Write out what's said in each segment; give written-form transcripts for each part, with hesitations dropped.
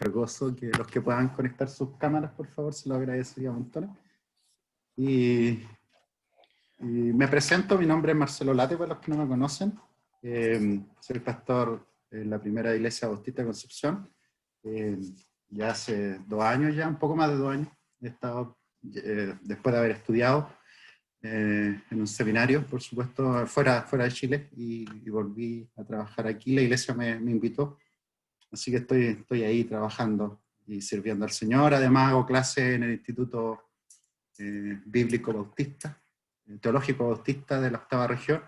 Gozo que los que puedan conectar sus cámaras, por favor, se lo agradecería montones. Y me presento, mi nombre es Marcelo Late, para los que no me conocen. Soy pastor en la primera iglesia bautista de Concepción. Ya hace 2 años, ya un poco más de 2 años, he estado, después de haber estudiado en un seminario, por supuesto, fuera de Chile, y volví a trabajar aquí. La iglesia me invitó. Así que estoy ahí trabajando y sirviendo al Señor. Además hago clases en el Instituto Bíblico Bautista, Teológico Bautista de la 8ª región,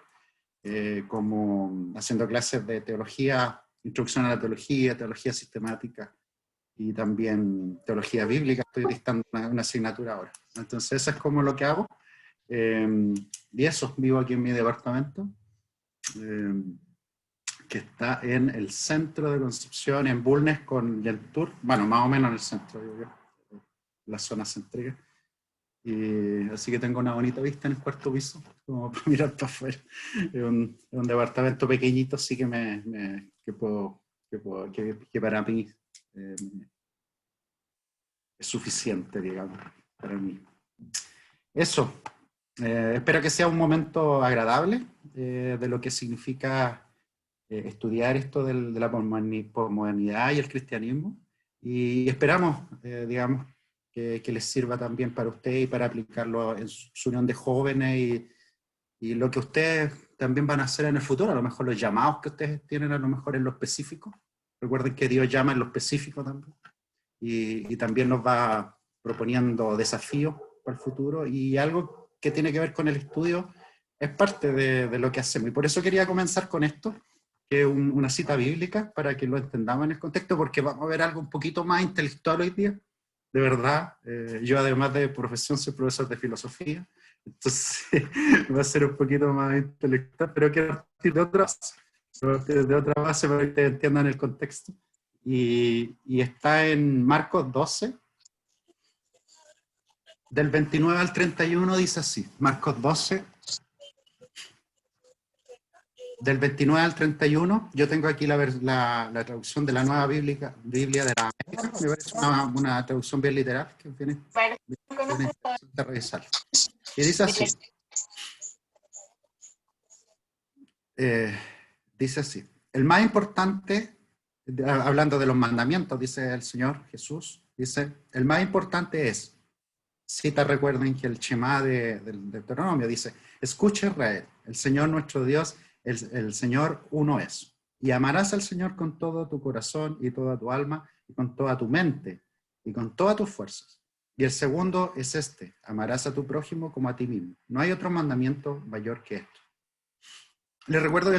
como haciendo clases de teología, introducción a la teología, teología sistemática y también teología bíblica. Estoy dictando una asignatura ahora. Entonces eso es como lo que hago. Y eso, vivo aquí en mi departamento. Que está en el centro de Concepción, en Bulnes con Yentur, bueno, más o menos en el centro, la zona céntrica. Y así que tengo una bonita vista en el 4º piso, como para mirar para afuera. Es un departamento pequeñito, así que que para mí es suficiente, digamos, para mí. Eso, espero que sea un momento agradable de lo que significa estudiar esto de la posmodernidad y el cristianismo, y esperamos, digamos, que les sirva también para usted y para aplicarlo en su unión de jóvenes y lo que ustedes también van a hacer en el futuro, a lo mejor los llamados que ustedes tienen, a lo mejor en lo específico. Recuerden que Dios llama en lo específico también, y también nos va proponiendo desafíos para el futuro, y algo que tiene que ver con el estudio es parte de lo que hacemos. Y por eso quería comenzar con esto, que es una cita bíblica, para que lo entendamos en el contexto, porque vamos a ver algo un poquito más intelectual hoy día, de verdad. Yo, además de profesión, soy profesor de filosofía, entonces va a ser un poquito más intelectual, pero quiero partir de otra base para que ustedes entiendan el contexto. Y está en Marcos 12, del 29 al 31, dice así. Marcos 12, del 29 al 31, yo tengo aquí la traducción de la Nueva Biblia de la América. Me parece una traducción bien literal, que viene interesante revisar. Y dice así. Dice así. El más importante, hablando de los mandamientos, dice el Señor Jesús, dice, el más importante es, cita, recuerden que el Shema del Deuteronomio dice, escucha Israel, el Señor nuestro Dios, el Señor uno es. Y amarás al Señor con todo tu corazón y toda tu alma y con toda tu mente y con todas tus fuerzas. Y el segundo es este, amarás a tu prójimo como a ti mismo. No hay otro mandamiento mayor que esto. Les recuerdo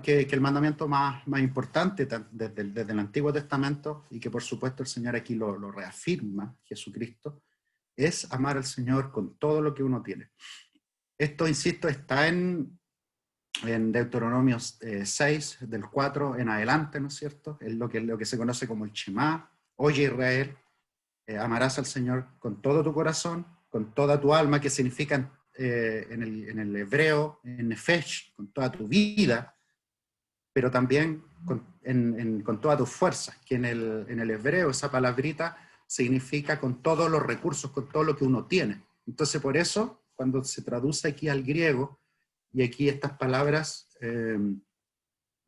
que el mandamiento más importante desde el Antiguo Testamento, y que por supuesto el Señor aquí lo reafirma, Jesucristo, es amar al Señor con todo lo que uno tiene. Esto, insisto, está en Deuteronomio 6, del 4 en adelante, ¿no es cierto? Es lo que se conoce como el Shema. Oye Israel, amarás al Señor con todo tu corazón, con toda tu alma, que significa en el hebreo, en nefesh, con toda tu vida, pero también con todas tus fuerzas, que en el hebreo esa palabrita significa con todos los recursos, con todo lo que uno tiene. Entonces, por eso, cuando se traduce aquí al griego, y aquí estas palabras,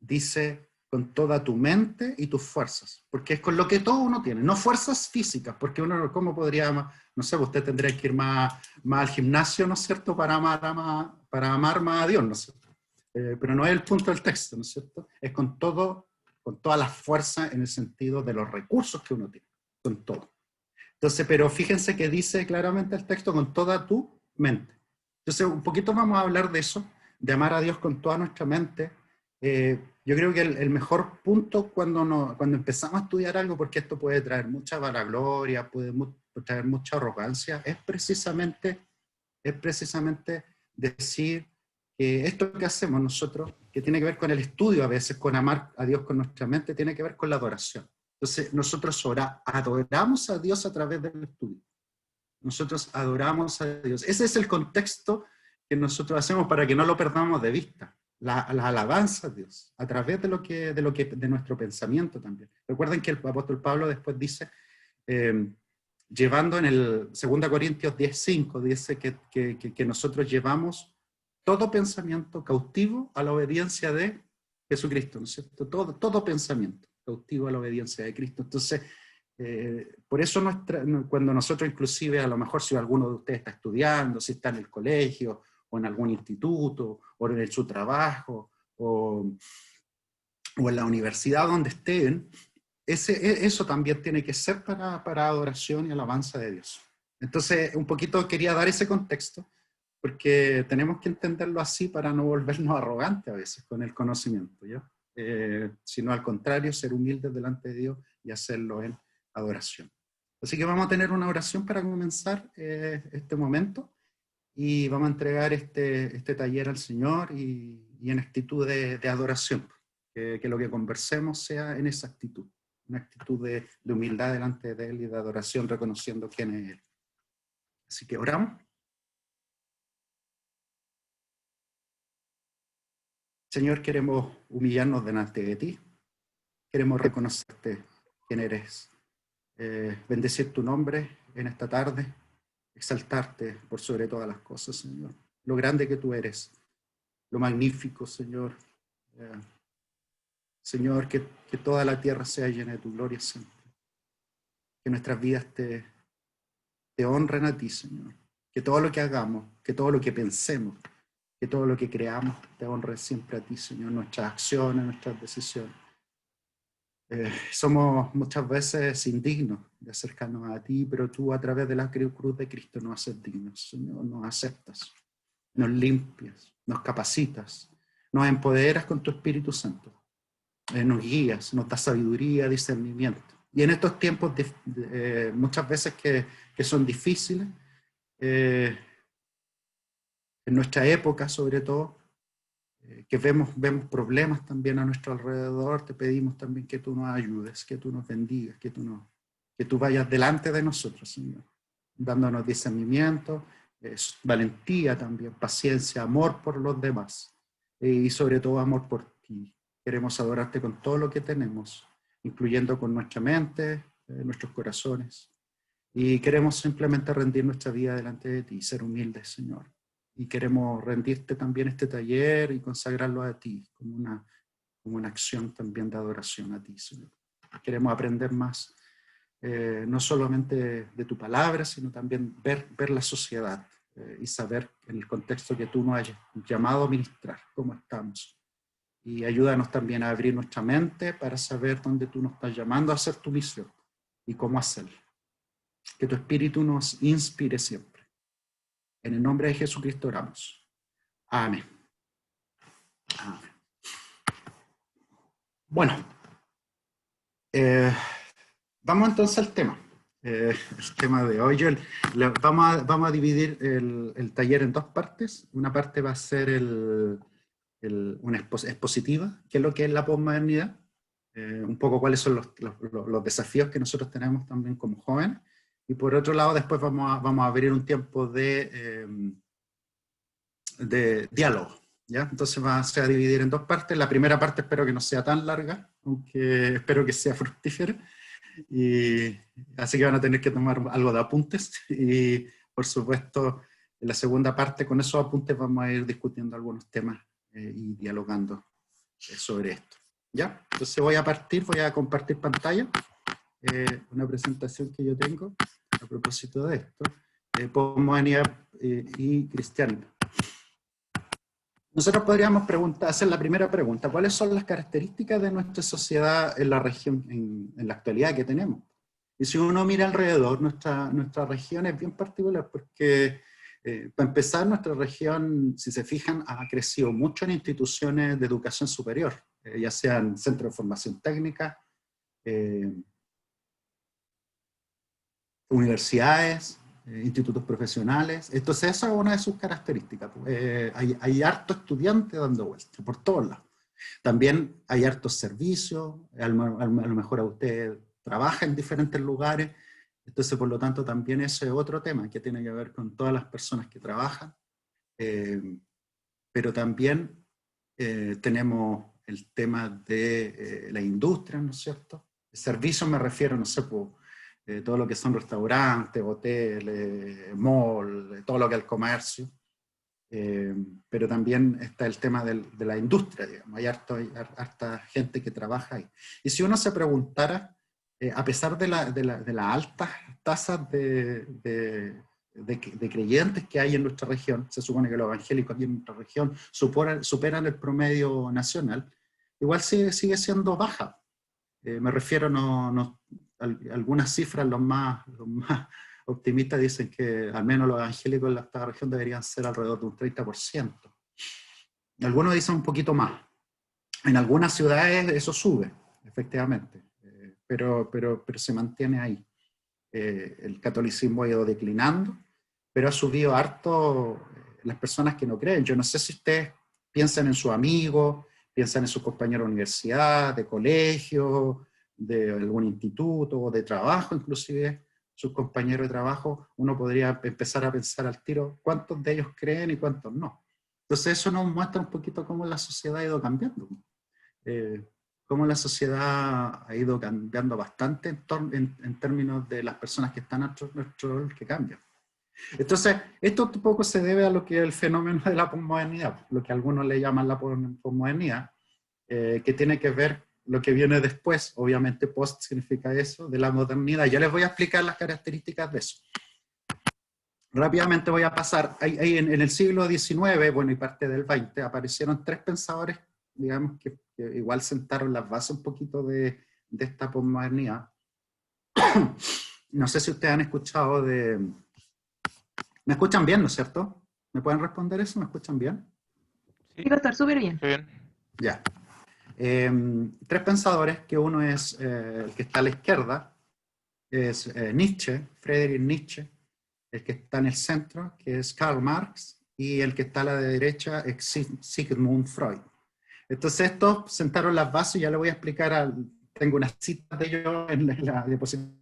dice con toda tu mente y tus fuerzas, porque es con lo que todo uno tiene, no fuerzas físicas, porque uno, ¿cómo podría, no sé, usted tendría que ir más al gimnasio, ¿no es cierto?, para amar más a Dios, ¿no es cierto? Pero no es el punto del texto, ¿no es cierto? Es con toda la fuerza en el sentido de los recursos que uno tiene, con todo. Entonces, pero fíjense que dice claramente el texto con toda tu mente. Entonces, un poquito vamos a hablar de eso, de amar a Dios con toda nuestra mente. Yo creo que el mejor punto cuando empezamos a estudiar algo, porque esto puede traer mucha vanagloria, puede traer mucha arrogancia, es precisamente decir que esto que hacemos nosotros, que tiene que ver con el estudio a veces, con amar a Dios con nuestra mente, tiene que ver con la adoración. Entonces, nosotros adoramos a Dios a través del estudio. Nosotros adoramos a Dios. Ese es el contexto que nosotros hacemos para que no lo perdamos de vista. la alabanza a Dios, a través de nuestro pensamiento también. Recuerden que el apóstol Pablo después dice, llevando en el 2 Corintios 10:5, dice que nosotros llevamos todo pensamiento cautivo a la obediencia de Jesucristo, ¿no es cierto? Todo pensamiento cautivo a la obediencia de Cristo. Entonces, por eso cuando nosotros inclusive, a lo mejor si alguno de ustedes está estudiando, si está en el colegio, o en algún instituto, o en su trabajo, o en la universidad donde estén, eso también tiene que ser para adoración y alabanza de Dios. Entonces, un poquito quería dar ese contexto, porque tenemos que entenderlo así para no volvernos arrogantes a veces con el conocimiento, ¿ya? Sino al contrario, ser humildes delante de Dios y hacerlo en adoración. Así que vamos a tener una oración para comenzar este momento, y vamos a entregar este taller al Señor y en actitud de adoración, que lo que conversemos sea en esa actitud, una actitud de humildad delante de Él y de adoración, reconociendo quién es Él. Así que oramos. Señor, queremos humillarnos delante de ti, queremos reconocerte quién eres, bendecir tu nombre en esta tarde, exaltarte por sobre todas las cosas, Señor. Lo grande que tú eres, lo magnífico, Señor. Señor, que toda la tierra sea llena de tu gloria siempre. Que nuestras vidas te honren a ti, Señor. Que todo lo que hagamos, que todo lo que pensemos, que todo lo que creamos te honre siempre a ti, Señor. Nuestras acciones, nuestras decisiones. Somos muchas veces indignos de acercarnos a ti, pero tú a través de la cruz de Cristo nos haces dignos, Señor. Nos aceptas, nos limpias, nos capacitas, nos empoderas con tu Espíritu Santo. Nos guías, nos da sabiduría, discernimiento. Y en estos tiempos muchas veces que son difíciles, en nuestra época sobre todo, que vemos problemas también a nuestro alrededor, te pedimos también que tú nos ayudes, que tú nos bendigas, que tú vayas delante de nosotros, Señor, dándonos discernimiento, valentía también, paciencia, amor por los demás, y sobre todo amor por ti. Queremos adorarte con todo lo que tenemos, incluyendo con nuestra mente, nuestros corazones. Y queremos simplemente rendir nuestra vida delante de ti, ser humildes, Señor. Y queremos rendirte también este taller y consagrarlo a ti como una acción también de adoración a ti, Señor. Queremos aprender más, no solamente de tu palabra, sino también ver la sociedad y saber en el contexto que tú nos hayas llamado a ministrar, cómo estamos. Y ayúdanos también a abrir nuestra mente para saber dónde tú nos estás llamando a hacer tu misión y cómo hacerlo. Que tu Espíritu nos inspire siempre. En el nombre de Jesucristo oramos. Amén. Amén. Bueno, vamos entonces al tema. El tema de hoy. Vamos a dividir el taller en dos partes. Una parte va a ser una expositiva, que es lo que es la posmodernidad, un poco cuáles son los desafíos que nosotros tenemos también como jóvenes, y por otro lado después vamos a abrir un tiempo de diálogo, ¿ya? Entonces se va a dividir en dos partes. La primera parte espero que no sea tan larga, aunque espero que sea fructífera, y así que van a tener que tomar algo de apuntes, y por supuesto en la segunda parte con esos apuntes vamos a ir discutiendo algunos temas y dialogando sobre esto, ¿ya? Entonces voy a compartir pantalla, una presentación que yo tengo a propósito de esto, posmodernidad y cristianismo. Nosotros podríamos hacer la primera pregunta: ¿cuáles son las características de nuestra sociedad en la región, en la actualidad que tenemos? Y si uno mira alrededor, nuestra región es bien particular porque, para empezar, nuestra región, si se fijan, ha crecido mucho en instituciones de educación superior, ya sean centros de formación técnica, universidades, institutos profesionales. Entonces esa es una de sus características. Hay harto estudiante dando vueltas por todos lados. También hay hartos servicios, a lo mejor a usted trabaja en diferentes lugares, entonces por lo tanto también ese es otro tema que tiene que ver con todas las personas que trabajan, pero también Tenemos el tema de la industria, ¿no es cierto? Servicios me refiero, no sé, pues, todo lo que son restaurantes, hoteles, mall, todo lo que es el comercio. Pero también está el tema de la industria, digamos. Hay harta gente que trabaja ahí. Y si uno se preguntara, a pesar de las altas tasas de creyentes que hay en nuestra región, se supone que los evangélicos aquí en nuestra región superan el promedio nacional, igual sigue siendo baja. Me refiero, algunas cifras, los más optimistas dicen que al menos los evangélicos en esta región deberían ser alrededor de un 30%. Algunos dicen un poquito más. En algunas ciudades eso sube, efectivamente, pero se mantiene ahí. El catolicismo ha ido declinando, pero ha subido harto las personas que no creen. Yo no sé si ustedes piensan en sus amigos, piensan en sus compañeros de universidad, de colegio, de algún instituto o de trabajo, inclusive sus compañeros de trabajo, uno podría empezar a pensar al tiro cuántos de ellos creen y cuántos no. Entonces eso nos muestra un poquito cómo la sociedad ha ido cambiando. Cómo la sociedad ha ido cambiando bastante en términos de las personas que están a nuestro rol que cambian. Entonces, esto un poco se debe a lo que es el fenómeno de la posmodernidad, lo que algunos le llaman la posmodernidad, que tiene que ver lo que viene después, obviamente post significa eso, de la modernidad. Ya les voy a explicar las características de eso. Rápidamente voy a pasar, ahí en el siglo XIX, bueno, y parte del XX, aparecieron tres pensadores, digamos, que igual sentaron las bases un poquito de esta posmodernidad. No sé si ustedes han escuchado de... ¿Me escuchan bien, no es cierto? ¿Me pueden responder eso? ¿Me escuchan bien? Sí, va a estar súper bien. Bien. Ya. Tres pensadores, que uno es el que está a la izquierda, es Nietzsche, Friedrich Nietzsche, el que está en el centro, que es Karl Marx, y el que está a la derecha es Sigmund Freud. Entonces estos sentaron las bases, ya le voy a explicar, tengo unas citas de ellos en la diapositiva,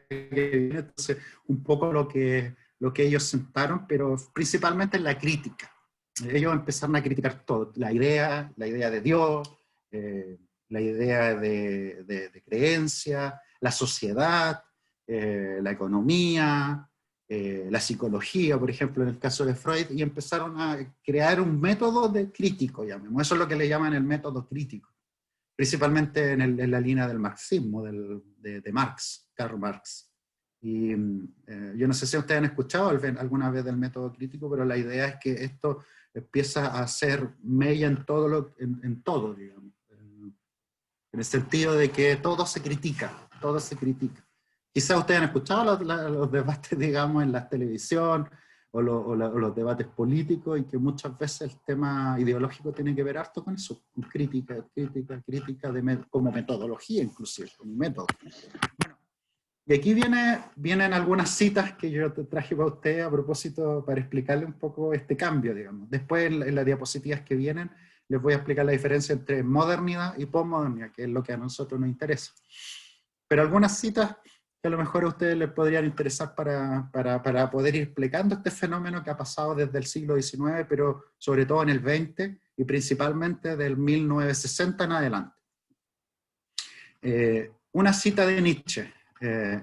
entonces un poco lo que ellos sentaron, pero principalmente en la crítica. Ellos empezaron a criticar todo, la idea de Dios, la idea de creencia, la sociedad, la economía, la psicología, por ejemplo, en el caso de Freud, y empezaron a crear un método de crítico, llamemos. Eso es lo que le llaman el método crítico, principalmente en la línea del marxismo, de Marx, Karl Marx. Y yo no sé si ustedes han escuchado alguna vez del método crítico, pero la idea es que esto empieza a hacer mella en todo, digamos. En el sentido de que todo se critica, todo se critica. Quizás ustedes han escuchado los debates, digamos, en la televisión o los debates políticos, y que muchas veces el tema ideológico tiene que ver harto con eso, con crítica como metodología, inclusive, como método. Bueno, y aquí vienen algunas citas que yo te traje para usted a propósito, para explicarle un poco este cambio, digamos. Después en las diapositivas que vienen les voy a explicar la diferencia entre modernidad y posmodernidad, que es lo que a nosotros nos interesa. Pero algunas citas que a lo mejor a ustedes les podrían interesar para poder ir explicando este fenómeno que ha pasado desde el siglo XIX, pero sobre todo en el XX y principalmente del 1960 en adelante. Una cita de Nietzsche: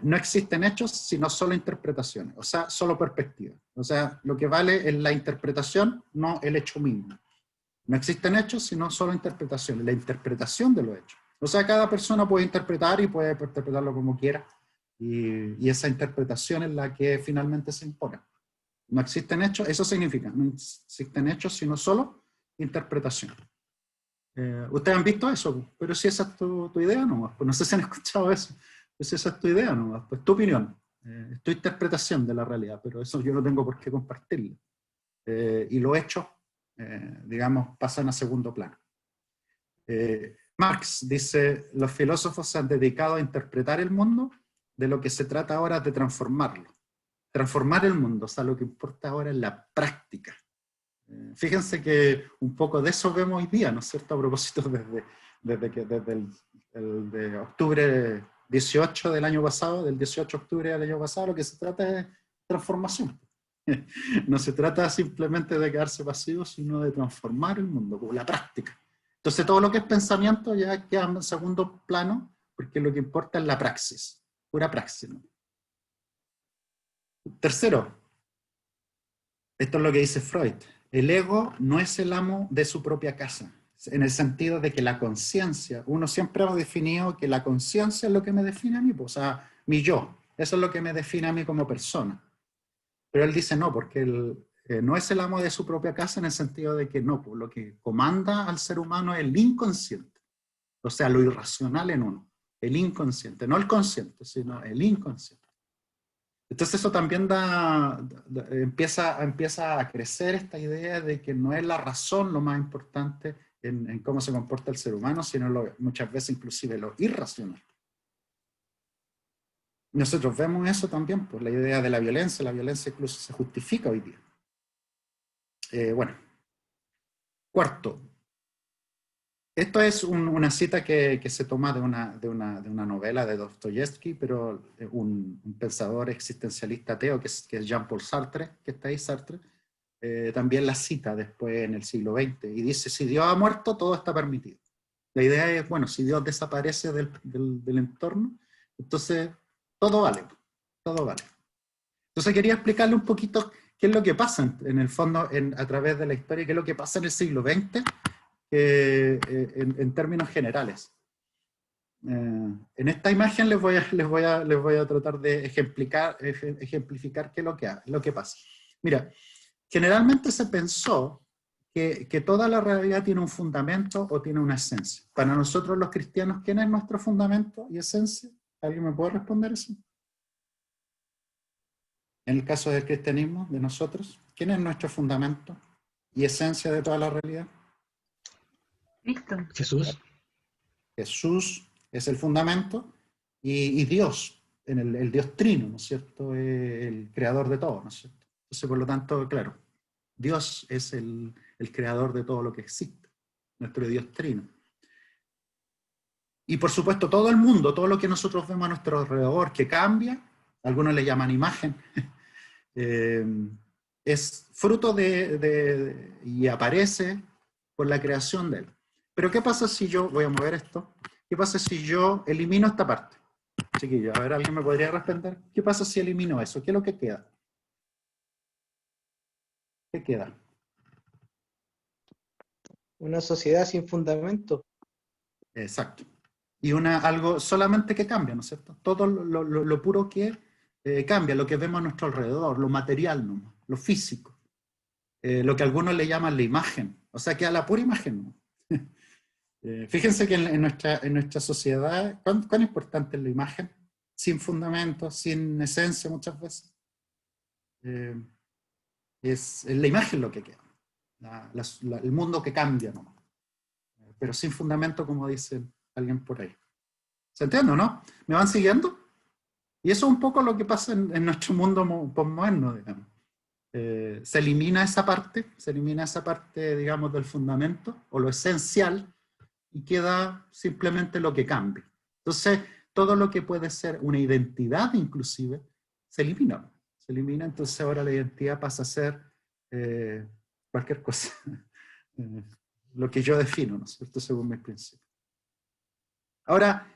no existen hechos sino solo interpretaciones, o sea, solo perspectivas. O sea, lo que vale es la interpretación, no el hecho mismo. No existen hechos sino solo interpretaciones, la interpretación de los hechos. O sea, cada persona puede interpretar y puede interpretarlo como quiera, y esa interpretación es la que finalmente se impone. No existen hechos, eso significa, no existen hechos sino solo interpretación. Ustedes han visto eso, pero si esa es tu idea nomás, pues no sé si han escuchado eso, pues si esa es tu idea nomás, pues tu opinión, es tu interpretación de la realidad, pero eso yo no tengo por qué compartirlo. Y los hechos, digamos, pasan a segundo plano. Marx dice: los filósofos se han dedicado a interpretar el mundo, de lo que se trata ahora es de transformarlo. Transformar el mundo, o sea, lo que importa ahora es la práctica. Fíjense que un poco de eso vemos hoy día, ¿no es cierto? A propósito, desde el de octubre 18 del año pasado, del 18 de octubre del año pasado, lo que se trata es transformación. No se trata simplemente de quedarse pasivo, sino de transformar el mundo, con la práctica. Entonces todo lo que es pensamiento ya queda en segundo plano, porque lo que importa es la praxis, pura praxis, ¿no? Tercero, esto es lo que dice Freud, el ego no es el amo de su propia casa, en el sentido de que la conciencia, uno siempre ha definido que la conciencia es lo que me define a mí, pues, o sea, mi yo, eso es lo que me define a mí como persona. Pero él dice no, porque no es el amo de su propia casa en el sentido de que no, pues, lo que comanda al ser humano es el inconsciente, o sea, lo irracional en uno, el inconsciente, no el consciente, sino el inconsciente. Entonces eso también empieza a crecer esta idea de que no es la razón lo más importante en cómo se comporta el ser humano, sino muchas veces inclusive lo irracional. Nosotros vemos eso también, pues la idea de la violencia incluso se justifica hoy día. Bueno, cuarto, esto es una cita que se toma de una novela de Dostoyevsky, pero un pensador existencialista ateo que es Jean-Paul Sartre, que está ahí, Sartre, también la cita después en el siglo XX, y dice, si Dios ha muerto, todo está permitido. La idea es, bueno, si Dios desaparece del entorno, entonces todo vale, todo vale. Entonces quería explicarle un poquito qué es lo que pasa en el fondo a través de la historia, qué es lo que pasa en el siglo XX en términos generales. En esta imagen les voy a tratar de ejemplificar qué es lo que pasa. Mira, generalmente se pensó que toda la realidad tiene un fundamento o tiene una esencia. Para nosotros los cristianos, ¿quién es nuestro fundamento y esencia? ¿Alguien me puede responder eso? En el caso del cristianismo, de nosotros, ¿quién es nuestro fundamento y esencia de toda la realidad? Cristo. Jesús. Jesús es el fundamento y Dios, el Dios trino, ¿no es cierto? El creador de todo, ¿no es cierto? Entonces, por lo tanto, claro, Dios es el creador de todo lo que existe, nuestro Dios trino. Y por supuesto, todo el mundo, todo lo que nosotros vemos a nuestro alrededor que cambia, algunos le llaman imagen, es fruto y aparece por la creación de él. Pero ¿qué pasa si yo, voy a mover esto, qué pasa si yo elimino esta parte? Chiquillos, a ver, ¿alguien me podría responder? ¿Qué pasa si elimino eso? ¿Qué es lo que queda? ¿Qué queda? Una sociedad sin fundamento. Exacto. Y algo solamente que cambia, ¿no es cierto? Todo lo puro que cambia, lo que vemos a nuestro alrededor, lo material, ¿no? Lo físico. Lo que algunos le llaman la imagen. O sea, queda la pura imagen, ¿no? Fíjense que en nuestra sociedad, ¿cuán importante es la imagen? Sin fundamento, sin esencia muchas veces. Es la imagen lo que queda. El mundo que cambia, ¿no? Pero sin fundamento, como dice alguien por ahí. ¿Se entiende, no? ¿Me van siguiendo? Y eso es un poco lo que pasa en nuestro mundo postmoderno, digamos. Se elimina esa parte, digamos, del fundamento, o lo esencial, y queda simplemente lo que cambia. Entonces, todo lo que puede ser una identidad, inclusive, se elimina. Se elimina, entonces ahora la identidad pasa a ser cualquier cosa. Lo que yo defino, ¿no es cierto?, según mis principios. Ahora,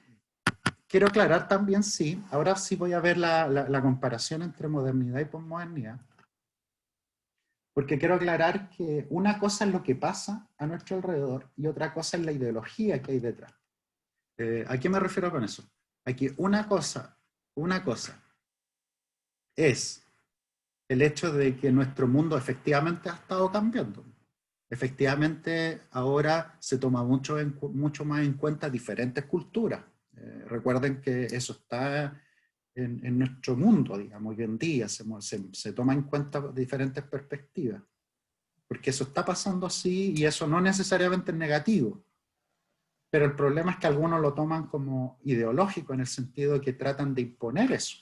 quiero aclarar también, sí, ahora sí voy a ver la comparación entre modernidad y posmodernidad, porque quiero aclarar que una cosa es lo que pasa a nuestro alrededor y otra cosa es la ideología que hay detrás. ¿A qué me refiero con eso? Aquí una cosa es el hecho de que nuestro mundo efectivamente ha estado cambiando. Efectivamente, ahora se toma mucho más en cuenta diferentes culturas. Recuerden que eso está en nuestro mundo, digamos, hoy en día se toma en cuenta diferentes perspectivas. Porque eso está pasando así y eso no necesariamente es negativo. Pero el problema es que algunos lo toman como ideológico en el sentido de que tratan de imponer eso.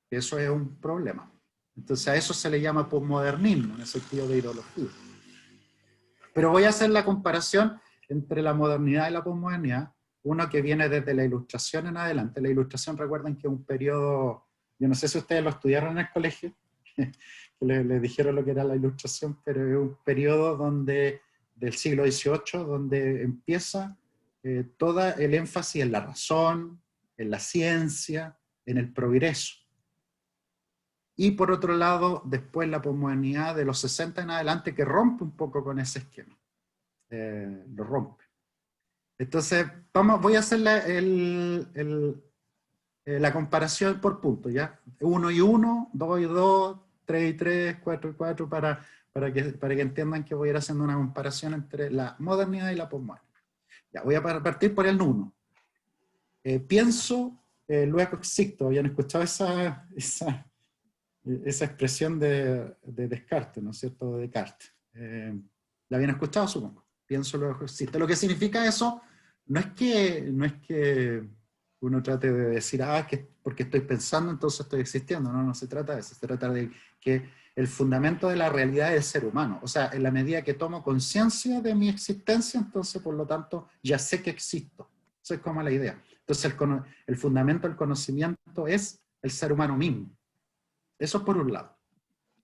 Eso es un problema. Entonces a eso se le llama posmodernismo en el sentido de ideología. Pero voy a hacer la comparación entre la modernidad y la posmodernidad, uno que viene desde la Ilustración en adelante. La Ilustración, recuerden que es un periodo, yo no sé si ustedes lo estudiaron en el colegio, le dijeron lo que era la Ilustración, pero es un periodo donde, del siglo XVIII, donde empieza todo el énfasis en la razón, en la ciencia, en el progreso. Y por otro lado, después la posmodernidad de los 60 en adelante, que rompe un poco con ese esquema. Lo rompe. Entonces, voy a hacer la comparación por puntos, ¿ya? 1 y 1, 2 y 2, 3 y 3, 4 y 4, para que entiendan que voy a ir haciendo una comparación entre la modernidad y la posmodernidad. Ya, voy a partir por el 1. Pienso, luego existo. ¿Habían escuchado esa expresión de Descartes, ¿no es cierto? De Descartes. ¿La habían escuchado, supongo? Pienso, luego existo. Lo que significa eso no es que uno trate de decir, que porque estoy pensando, entonces estoy existiendo. No se trata de eso. Se trata de que el fundamento de la realidad es el ser humano. O sea, en la medida que tomo conciencia de mi existencia, entonces, por lo tanto, ya sé que existo. Eso es como la idea. Entonces, el fundamento del conocimiento es el ser humano mismo. Eso por un lado.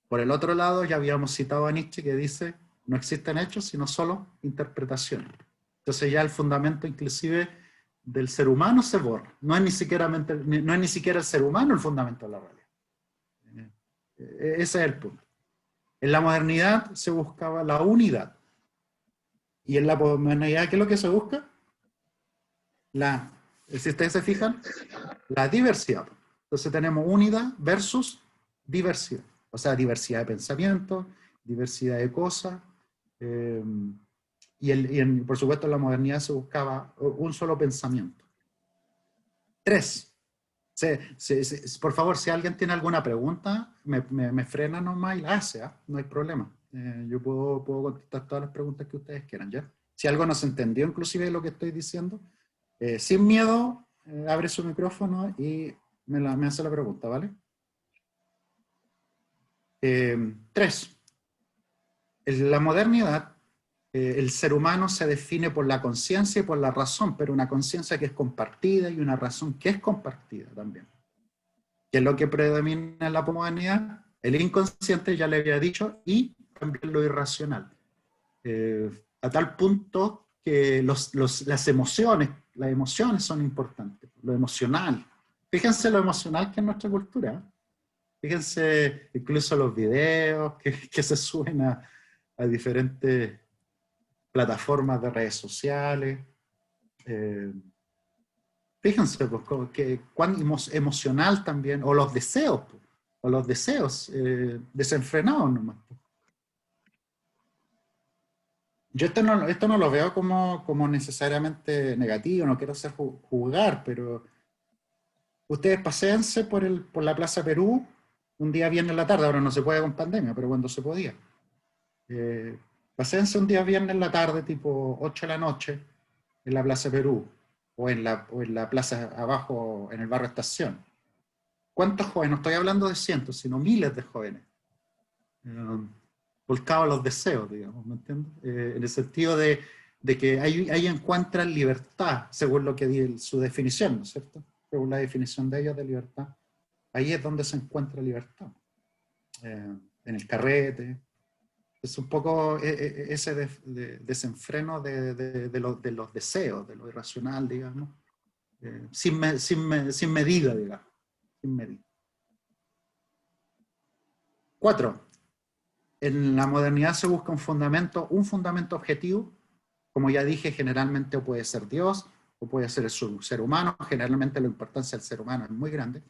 Por el otro lado, ya habíamos citado a Nietzsche que dice, no existen hechos, sino solo interpretaciones. Entonces ya el fundamento inclusive del ser humano se borra. No es ni siquiera el ser humano el fundamento de la realidad. Ese es el punto. En la modernidad se buscaba la unidad. Y en la posmodernidad, ¿qué es lo que se busca? Si ustedes se fijan, la diversidad. Entonces tenemos unidad versus diversidad. O sea, diversidad de pensamientos, diversidad de cosas. Por supuesto, en la modernidad se buscaba un solo pensamiento. 3. Por favor, si alguien tiene alguna pregunta, me frena nomás y la hace, no hay problema. Yo puedo contestar todas las preguntas que ustedes quieran, ¿ya? Si algo no se entendió, inclusive de lo que estoy diciendo, sin miedo, abre su micrófono y me hace la pregunta, ¿vale? 3. En la modernidad, el ser humano se define por la conciencia y por la razón, pero una conciencia que es compartida y una razón que es compartida también. ¿Qué es lo que predomina en la posmodernidad? El inconsciente, ya le había dicho, y también lo irracional. A tal punto que las emociones son importantes, lo emocional. Fíjense lo emocional que es nuestra cultura. Fíjense incluso los videos que se suben a diferentes plataformas de redes sociales. Fíjense pues, cuán emocional también, o los deseos desenfrenados nomás. Yo esto no lo veo como necesariamente negativo, no quiero hacer juzgar, pero ustedes paséense por la Plaza Perú un día viernes en la tarde. Ahora no se puede con pandemia, pero cuando se podía. Paséense un día viernes en la tarde, tipo 8 de la noche, en la Plaza Perú, o en la plaza abajo, en el barrio Estación. ¿Cuántos jóvenes? No estoy hablando de cientos, sino miles de jóvenes. Volcados a los deseos, digamos, ¿me entiendes? En el sentido de que ahí encuentran libertad, según lo que su definición, ¿no es cierto? Según la definición de ellos de libertad. Ahí es donde se encuentra libertad. En el carrete. Es un poco ese desenfreno de los deseos, de lo irracional, digamos. Sin medida, digamos. Sin medida. 4. En la modernidad se busca un fundamento objetivo. Como ya dije, generalmente puede ser Dios, o puede ser el ser humano. Generalmente la importancia del ser humano es muy grande.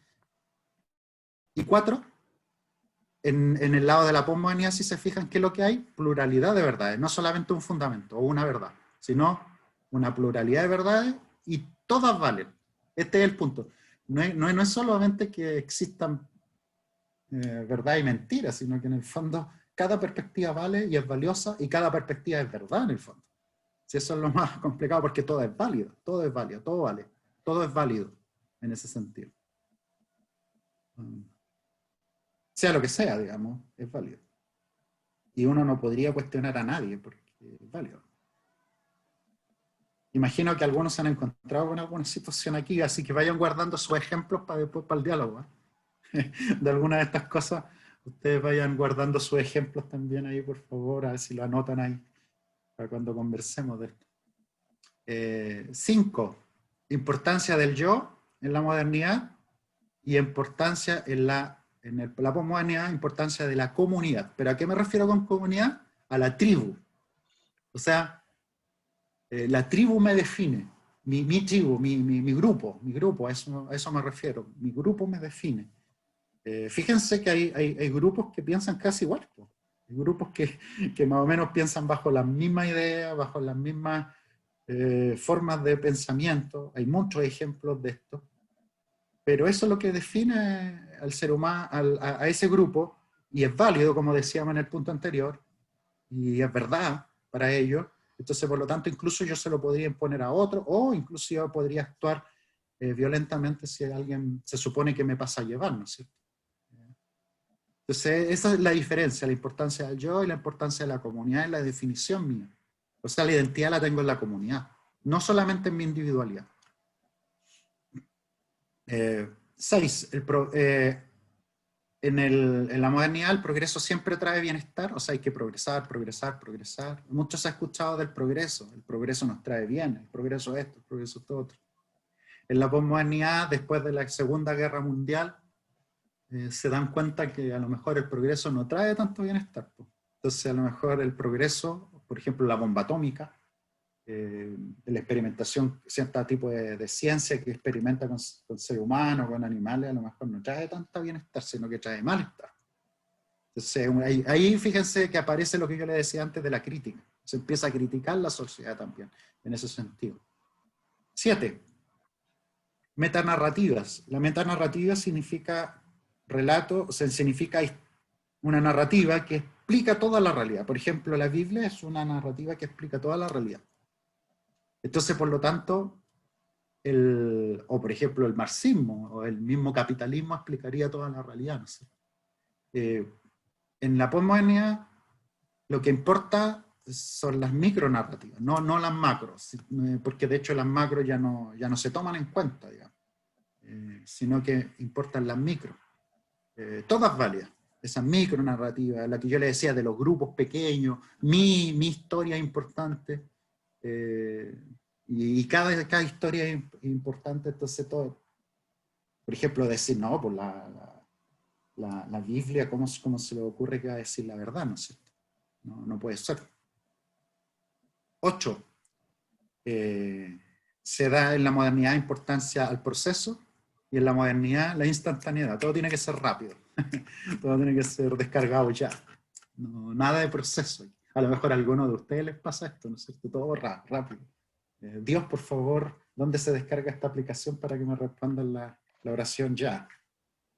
Y 4, en el lado de la posmodernidad, si se fijan, ¿qué es lo que hay? Pluralidad de verdades, no solamente un fundamento o una verdad, sino una pluralidad de verdades y todas valen. Este es el punto. No es solamente que existan verdad y mentira, sino que en el fondo cada perspectiva vale y es valiosa, y cada perspectiva es verdad en el fondo. Si eso es lo más complicado, porque todo es válido, todo vale, todo es válido en ese sentido. Sea lo que sea, digamos, es válido. Y uno no podría cuestionar a nadie porque es válido. Imagino que algunos se han encontrado con alguna situación aquí, así que vayan guardando sus ejemplos para después, para el diálogo, ¿eh? De alguna de estas cosas Ustedes vayan guardando sus ejemplos también ahí, por favor, a ver si lo anotan ahí, para cuando conversemos de esto. 5. Importancia del yo en la modernidad y importancia en la posmodernidad, importancia de la comunidad. ¿Pero a qué me refiero con comunidad? A la tribu. O sea, la tribu me define. Mi tribu, mi grupo, a eso me refiero. Mi grupo me define. Fíjense que hay grupos que piensan casi igual. Hay grupos que más o menos piensan bajo las mismas ideas, bajo las mismas formas de pensamiento. Hay muchos ejemplos de esto. Pero eso es lo que define al ser humano, a ese grupo, y es válido, como decíamos en el punto anterior, y es verdad para ellos. Entonces, por lo tanto, incluso yo se lo podría imponer a otro, o incluso yo podría actuar violentamente si alguien se supone que me pasa a llevar, ¿no es cierto? Entonces, esa es la diferencia, la importancia del yo y la importancia de la comunidad en la definición mía. O sea, la identidad la tengo en la comunidad, no solamente en mi individualidad. 6. En la modernidad el progreso siempre trae bienestar, o sea, hay que progresar, progresar, progresar. Mucho se ha escuchado del progreso, el progreso nos trae bien, el progreso esto, el progreso esto otro. En la posmodernidad, después de la Segunda Guerra Mundial, se dan cuenta que a lo mejor el progreso no trae tanto bienestar. Entonces, a lo mejor el progreso, por ejemplo, la bomba atómica, la experimentación, cierto tipo de ciencia que experimenta con seres humanos, con animales, a lo mejor no trae tanto bienestar, sino que trae malestar. Entonces, ahí fíjense que aparece lo que yo les decía antes de la crítica. Se empieza a criticar la sociedad también, en ese sentido. 7. Metanarrativas. La metanarrativa significa relato, o sea, significa una narrativa que explica toda la realidad. Por ejemplo, la Biblia es una narrativa que explica toda la realidad. Entonces, por lo tanto, o por ejemplo el marxismo o el mismo capitalismo explicaría toda la realidad, ¿no sé? En la posmodernidad lo que importa son las micronarrativas, no las macros, porque de hecho las macros ya no se toman en cuenta, digamos, sino que importan las micros, todas válidas. Esa micronarrativa, la que yo le decía de los grupos pequeños, mi historia importante, y cada historia es importante, entonces todo. Por ejemplo, decir, no, pues la Biblia, ¿cómo se le ocurre que va a decir la verdad? ¿No es cierto? No puede ser. 8. Se da en la modernidad importancia al proceso y en la modernidad la instantaneidad. Todo tiene que ser rápido. Todo tiene que ser descargado ya. No, nada de proceso. A lo mejor a alguno de ustedes les pasa esto, ¿no es cierto? Todo rápido. Dios, por favor, ¿dónde se descarga esta aplicación para que me respondan la oración ya?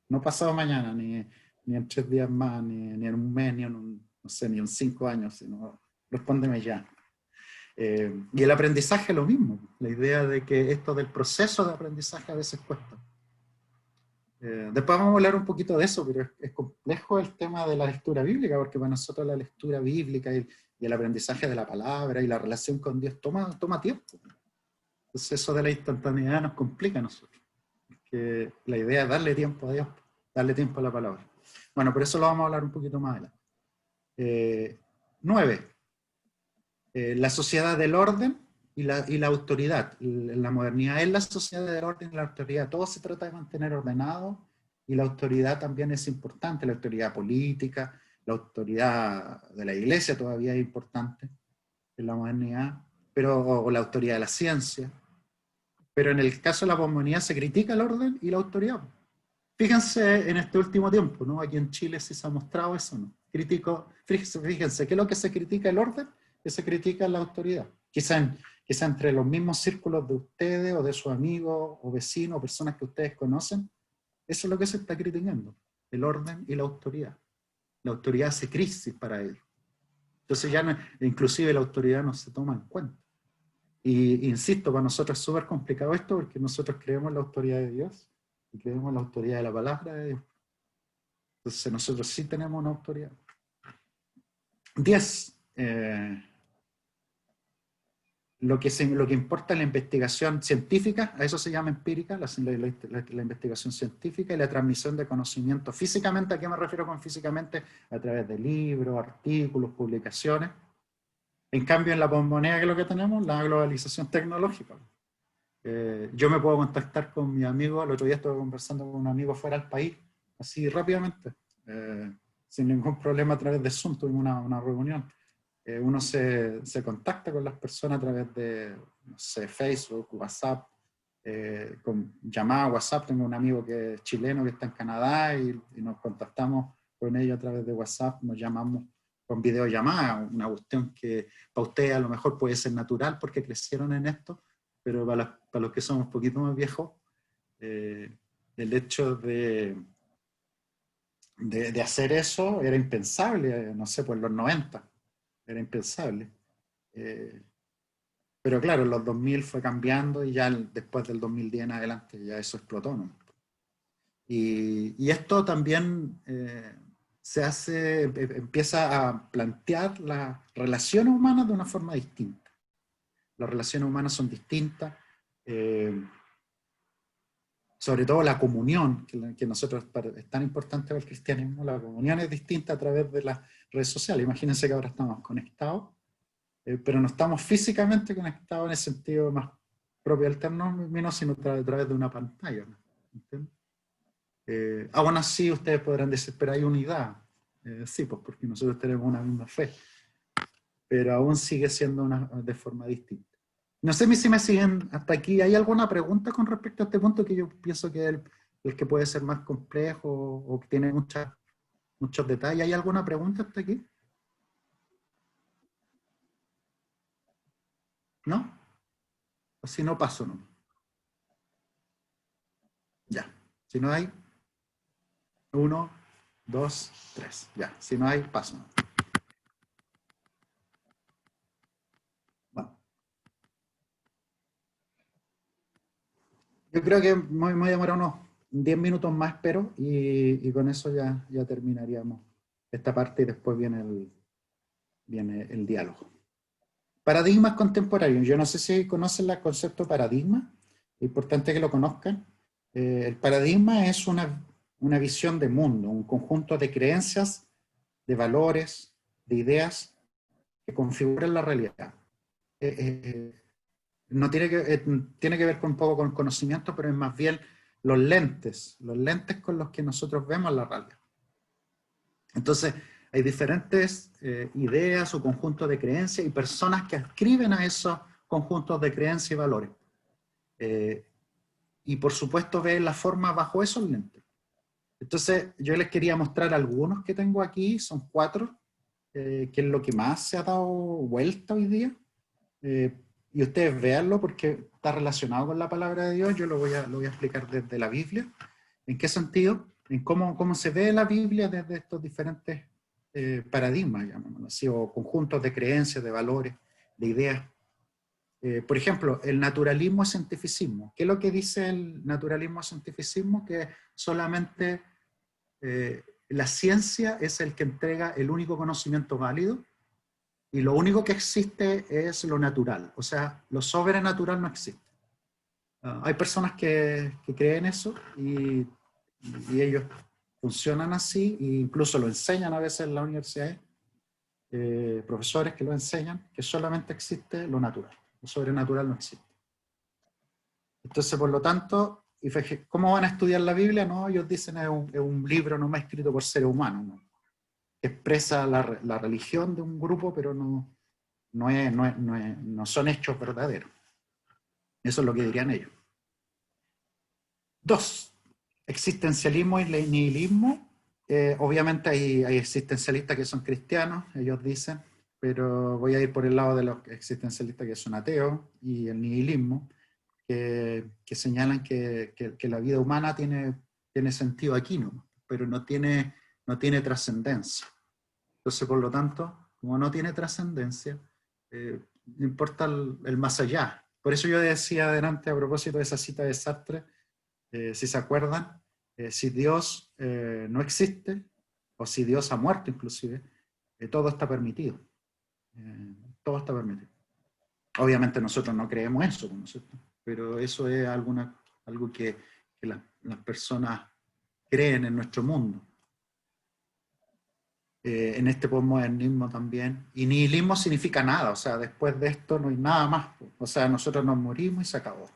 No pasado mañana, ni en 3 días más, ni en un mes, ni en no sé, ni en 5 años, sino respóndeme ya. Y el aprendizaje es lo mismo. La idea de que esto del proceso de aprendizaje a veces cuesta. Después vamos a hablar un poquito de eso, pero es complejo el tema de la lectura bíblica, porque para nosotros la lectura bíblica y el aprendizaje de la palabra y la relación con Dios toma tiempo. Entonces eso de la instantaneidad nos complica a nosotros. Porque la idea es darle tiempo a Dios, darle tiempo a la palabra. Bueno, por eso lo vamos a hablar un poquito más adelante. 9. La sociedad del orden y la autoridad. La modernidad es la sociedad del orden y la autoridad. Todo se trata de mantener ordenado y la autoridad también es importante. La autoridad política, la autoridad de la iglesia todavía es importante en la modernidad, o la autoridad de la ciencia. Pero en el caso de la posmodernidad se critica el orden y la autoridad. Fíjense en este último tiempo, ¿no? Aquí en Chile sí se ha mostrado eso, ¿no? Fíjense, ¿qué es lo que se critica? El orden, que se critica la autoridad. Quizá entre los mismos círculos de ustedes, o de sus amigos, o vecinos, o personas que ustedes conocen, eso es lo que se está criticando, el orden y la autoridad. La autoridad hace crisis para ellos. Entonces ya inclusive la autoridad no se toma en cuenta. Y insisto, para nosotros es súper complicado esto, porque nosotros creemos en la autoridad de Dios, y creemos en la autoridad de la palabra de Dios. Entonces nosotros sí tenemos una autoridad. 10. lo que importa es la investigación científica, a eso se llama empírica, la investigación científica y la transmisión de conocimiento físicamente. ¿A qué me refiero con físicamente? A través de libros, artículos, publicaciones. En cambio, en la posmoneda, ¿qué es lo que tenemos? La globalización tecnológica. Yo me puedo contactar con mi amigo, el otro día estuve conversando con un amigo fuera del país, así rápidamente, sin ningún problema a través de Zoom, tuvimos una reunión. Uno se contacta con las personas a través de, no sé, Facebook, WhatsApp, con llamada WhatsApp. Tengo un amigo que es chileno que está en Canadá y nos contactamos con ellos a través de WhatsApp, nos llamamos con videollamada, una cuestión que para ustedes a lo mejor puede ser natural porque crecieron en esto, pero para los que somos un poquito más viejos, el hecho de hacer eso era impensable, no sé, por los 90. Era impensable. Pero claro, en los 2000 fue cambiando y ya después del 2010 en adelante ya eso explotó, ¿no? Y esto también empieza a plantear las relaciones humanas de una forma distinta. Las relaciones humanas son distintas, sobre todo la comunión, que nosotros es tan importante para el cristianismo. La comunión es distinta a través de las redes sociales. Imagínense que ahora estamos conectados, pero no estamos físicamente conectados en el sentido más propio del término, sino a través de una pantalla, ¿no? Aún así ustedes podrán decir, pero hay unidad. Sí, pues porque nosotros tenemos una misma fe, pero aún sigue siendo de forma distinta. No sé si me siguen hasta aquí. ¿Hay alguna pregunta con respecto a este punto que yo pienso que es el que puede ser más complejo o que tiene muchos detalles? ¿Hay alguna pregunta hasta aquí? ¿No? O si no, paso, ¿no? Ya. Si no hay, 1, 2, 3. Ya. Si no hay, paso, ¿no? Bueno. Yo creo que me voy a demorar unos 10 minutos más, espero, y con eso ya terminaríamos esta parte y después viene el diálogo. Paradigmas contemporáneos. Yo no sé si conocen el concepto paradigma. Es importante que lo conozcan. El paradigma es una visión de mundo, un conjunto de creencias, de valores, de ideas que configuran la realidad. No tiene que ver un poco con conocimiento, pero es más bien los lentes con los que nosotros vemos la realidad. Entonces, hay diferentes ideas o conjuntos de creencias y personas que adscriben a esos conjuntos de creencias y valores. Y por supuesto ven la forma bajo esos lentes. Entonces, yo les quería mostrar algunos que tengo aquí, son 4, que es lo que más se ha dado vuelta hoy día. Y ustedes véanlo porque está relacionado con la palabra de Dios. Yo lo voy a explicar desde la Biblia. ¿En qué sentido? En cómo se ve la Biblia desde estos diferentes paradigmas, llamémoslo así, o conjuntos de creencias, de valores, de ideas. Por ejemplo, el naturalismo cientificismo. ¿Qué es lo que dice el naturalismo cientificismo? Que solamente la ciencia es el que entrega el único conocimiento válido y lo único que existe es lo natural. O sea, lo sobrenatural no existe. Hay personas que creen eso y ellos funcionan así e incluso lo enseñan a veces en las universidades, profesores que lo enseñan, que solamente existe lo natural. Lo sobrenatural no existe. Entonces, por lo tanto, ¿cómo van a estudiar la Biblia? No, ellos dicen es un libro nomás escrito por seres humanos, ¿no? Que expresa la religión de un grupo, pero no son hechos verdaderos. Eso es lo que dirían ellos. 2, existencialismo y nihilismo. Obviamente hay existencialistas que son cristianos, ellos dicen, pero voy a ir por el lado de los existencialistas que son ateos y el nihilismo, que señalan que la vida humana tiene sentido aquí, ¿no? Pero no tiene trascendencia. Entonces, por lo tanto, como no tiene trascendencia, no importa el más allá. Por eso yo decía adelante, a propósito de esa cita de Sartre, si se acuerdan, si Dios no existe, o si Dios ha muerto inclusive, todo está permitido. Todo está permitido. Obviamente nosotros no creemos eso, ¿no es cierto? Pero eso es algo que las personas creen en nuestro mundo. En este postmodernismo también. Y nihilismo significa nada, o sea, después de esto no hay nada más. O sea, nosotros nos morimos y se acabó.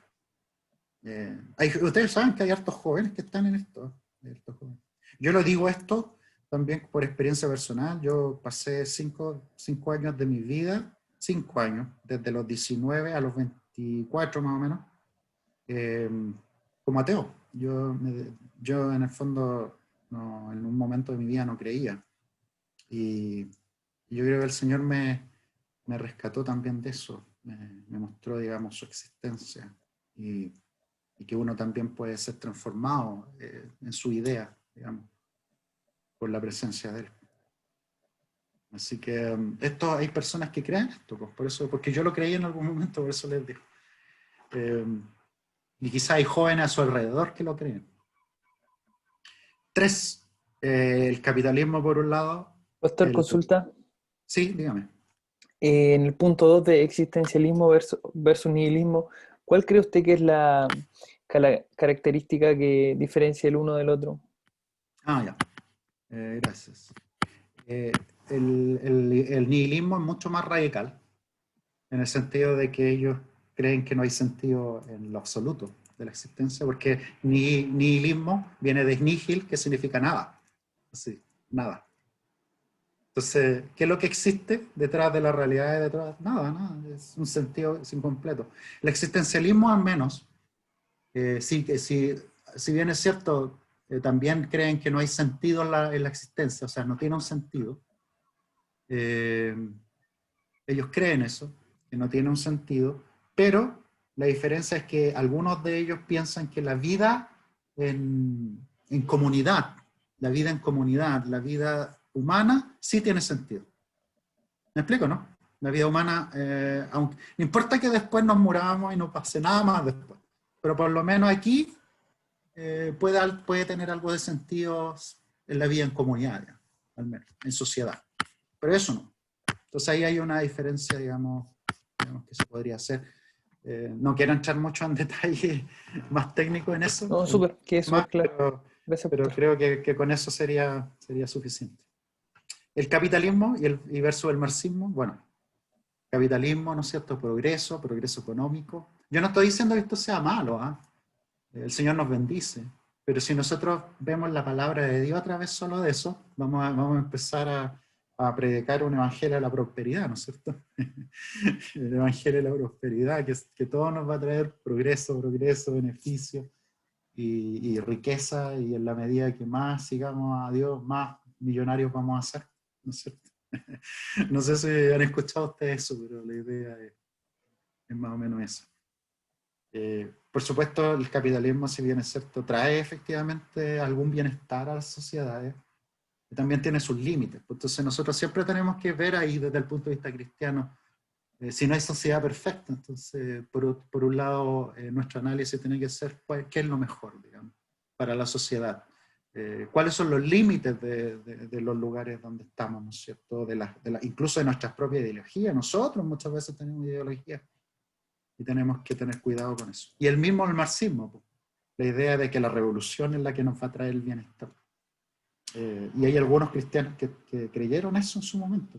Ustedes saben que hay hartos jóvenes que están en esto. Yo lo digo esto también por experiencia personal. Yo pasé 5 años de mi vida, 5 años, desde los 19 a los 24 más o menos, como ateo. Yo en el fondo, no, en un momento de mi vida no creía. Y yo creo que el Señor me rescató también de eso, me mostró, digamos, su existencia y que uno también puede ser transformado en su idea, digamos, por la presencia de Él. Así que hay personas que creen esto, pues, por eso, porque yo lo creí en algún momento, por eso les digo. Y quizá hay jóvenes a su alrededor que lo creen. 3, el capitalismo por un lado. Pastor, consulta. Sí, dígame. En el punto 2 de existencialismo versus nihilismo, ¿cuál cree usted que es la característica que diferencia el uno del otro? Ya. Gracias. El nihilismo es mucho más radical, en el sentido de que ellos creen que no hay sentido en lo absoluto de la existencia, porque nihilismo viene de nihil, que significa nada. Así, nada. Entonces, ¿qué es lo que existe detrás de la realidad? Detrás? Nada, es un sentido incompleto. El existencialismo al menos, si bien es cierto, también creen que no hay sentido en la existencia, o sea, no tiene un sentido. Ellos creen eso, que no tiene un sentido, pero la diferencia es que algunos de ellos piensan que la vida en comunidad, la vida humana sí tiene sentido. ¿Me explico, no? La vida humana, aunque no importa que después nos muramos y no pase nada más después, pero por lo menos aquí puede tener algo de sentido en la vida en comunidad, digamos, al menos, en sociedad. Pero eso no. Entonces ahí hay una diferencia, digamos que se podría hacer. No quiero entrar mucho en detalle más técnico en eso. No, súper, que es súper claro. Pero creo que con eso sería suficiente. El capitalismo y versus el marxismo, bueno, capitalismo, ¿no es cierto? Progreso económico. Yo no estoy diciendo que esto sea malo, ¿eh? El Señor nos bendice, pero si nosotros vemos la palabra de Dios a través solo de eso, vamos a empezar a predicar un evangelio de la prosperidad, ¿no es cierto? El evangelio de la prosperidad, que todo nos va a traer progreso, beneficio y riqueza, y en la medida que más sigamos a Dios, más millonarios vamos a ser, ¿no es cierto? No sé si han escuchado ustedes eso, pero la idea es más o menos eso. Por supuesto, el capitalismo, si bien es cierto, trae efectivamente algún bienestar a las sociedades, y también tiene sus límites. Entonces nosotros siempre tenemos que ver ahí desde el punto de vista cristiano, si no hay sociedad perfecta, entonces por un lado nuestro análisis tiene que ser qué es lo mejor, digamos, para la sociedad. ¿Cuáles son los límites de los lugares donde estamos, ¿no es cierto? Incluso de nuestras propias ideologías. Nosotros muchas veces tenemos ideologías y tenemos que tener cuidado con eso. Y el marxismo, pues, la idea de que la revolución es la que nos va a traer el bienestar. Y hay algunos cristianos que creyeron eso en su momento,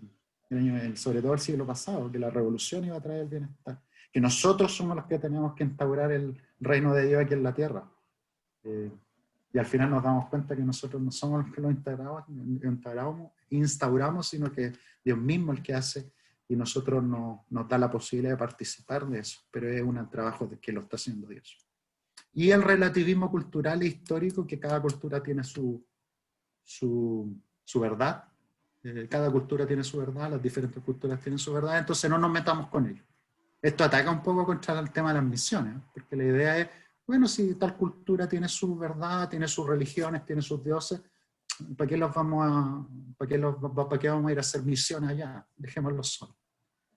sobre todo el siglo pasado, que la revolución iba a traer el bienestar, que nosotros somos los que tenemos que instaurar el reino de Dios aquí en la tierra. Y al final nos damos cuenta que nosotros no somos los que lo instauramos, sino que Dios mismo el que hace, y nosotros nos da la posibilidad de participar de eso, pero es un trabajo que lo está haciendo Dios. Y el relativismo cultural e histórico, que cada cultura tiene su verdad, cada cultura tiene su verdad, las diferentes culturas tienen su verdad, entonces no nos metamos con ellos. Esto ataca un poco contra el tema de las misiones, porque la idea es, bueno, si tal cultura tiene su verdad, tiene sus religiones, tiene sus dioses, ¿para qué vamos a ir a hacer misiones allá? Dejémoslos solos.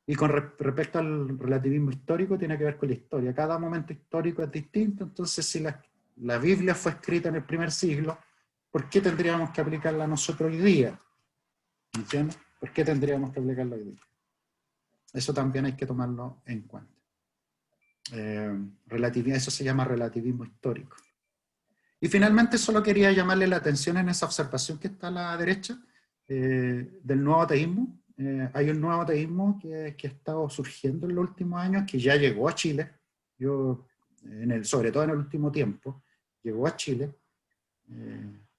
Y con respecto al relativismo histórico, tiene que ver con la historia. Cada momento histórico es distinto, entonces si la Biblia fue escrita en el primer siglo, ¿por qué tendríamos que aplicarla nosotros hoy día? ¿Entiendes? ¿Por qué tendríamos que aplicarla hoy día? Eso también hay que tomarlo en cuenta. Eso se llama relativismo histórico. Y finalmente solo quería llamarle la atención en esa observación que está a la derecha del nuevo ateísmo. Hay un nuevo ateísmo que ha estado surgiendo en los últimos años, que ya llegó a Chile, sobre todo en el último tiempo, llegó a Chile.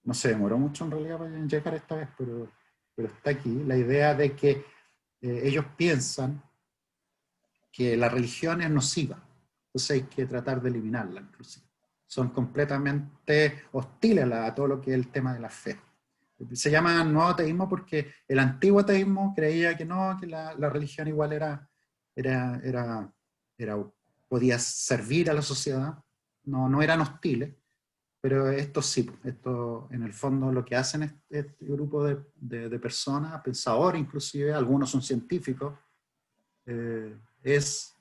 No se demoró mucho en realidad para llegar esta vez, pero está aquí. La idea de que ellos piensan que la religión es nociva, entonces hay que tratar de eliminarla inclusive. Son completamente hostiles a todo lo que es el tema de la fe. Se llama nuevo ateísmo porque el antiguo ateísmo creía que no, que la religión igual podía servir a la sociedad, no eran hostiles, pero esto sí, esto en el fondo lo que hacen este grupo de personas, pensadores inclusive, algunos son científicos, es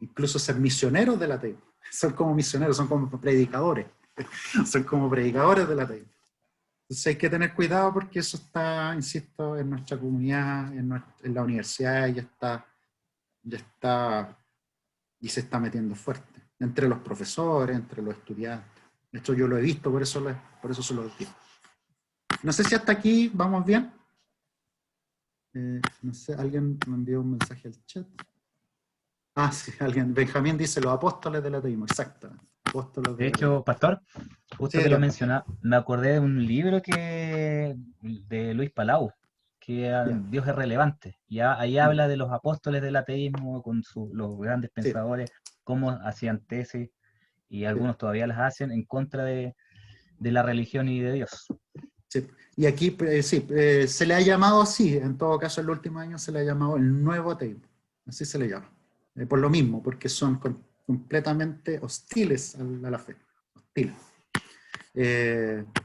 incluso ser misioneros del ateísmo. Son como misioneros, son como predicadores. Son como predicadores del ateísmo. Entonces hay que tener cuidado porque eso está, insisto, en nuestra comunidad, en la universidad y se está metiendo fuerte. Entre los profesores, entre los estudiantes. Esto yo lo he visto, por eso se lo digo. No sé si hasta aquí vamos bien. No sé, alguien me envió un mensaje al chat. Ah, sí, Benjamín dice los apóstoles del ateísmo, exactamente. De hecho, pastor, justo Sí, que lo mencionaba, me acordé de un libro de Luis Palau, que Dios es relevante. Ahí habla de los apóstoles del ateísmo, con los grandes pensadores, cómo hacían tesis, y algunos todavía las hacen en contra de la religión y de Dios. Sí. Y aquí se le ha llamado así, en todo caso en los últimos años se le ha llamado el nuevo ateísmo, así se le llama. Por lo mismo, porque son completamente hostiles a la fe. Hostiles.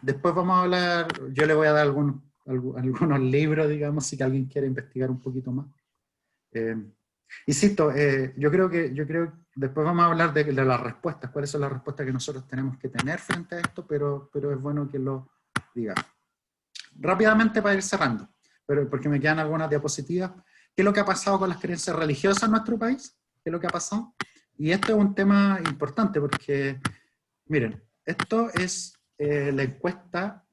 Después vamos a hablar, yo le voy a dar algunos libros, digamos, si que alguien quiere investigar un poquito más. Insisto, yo creo que después vamos a hablar de las respuestas, cuáles son las respuestas que nosotros tenemos que tener frente a esto, pero es bueno que lo digamos. Rápidamente para ir cerrando, porque me quedan algunas diapositivas. ¿Qué es lo que ha pasado con las creencias religiosas en nuestro país? ¿Qué es lo que ha pasado? Y esto es un tema importante porque, miren, esto es la encuesta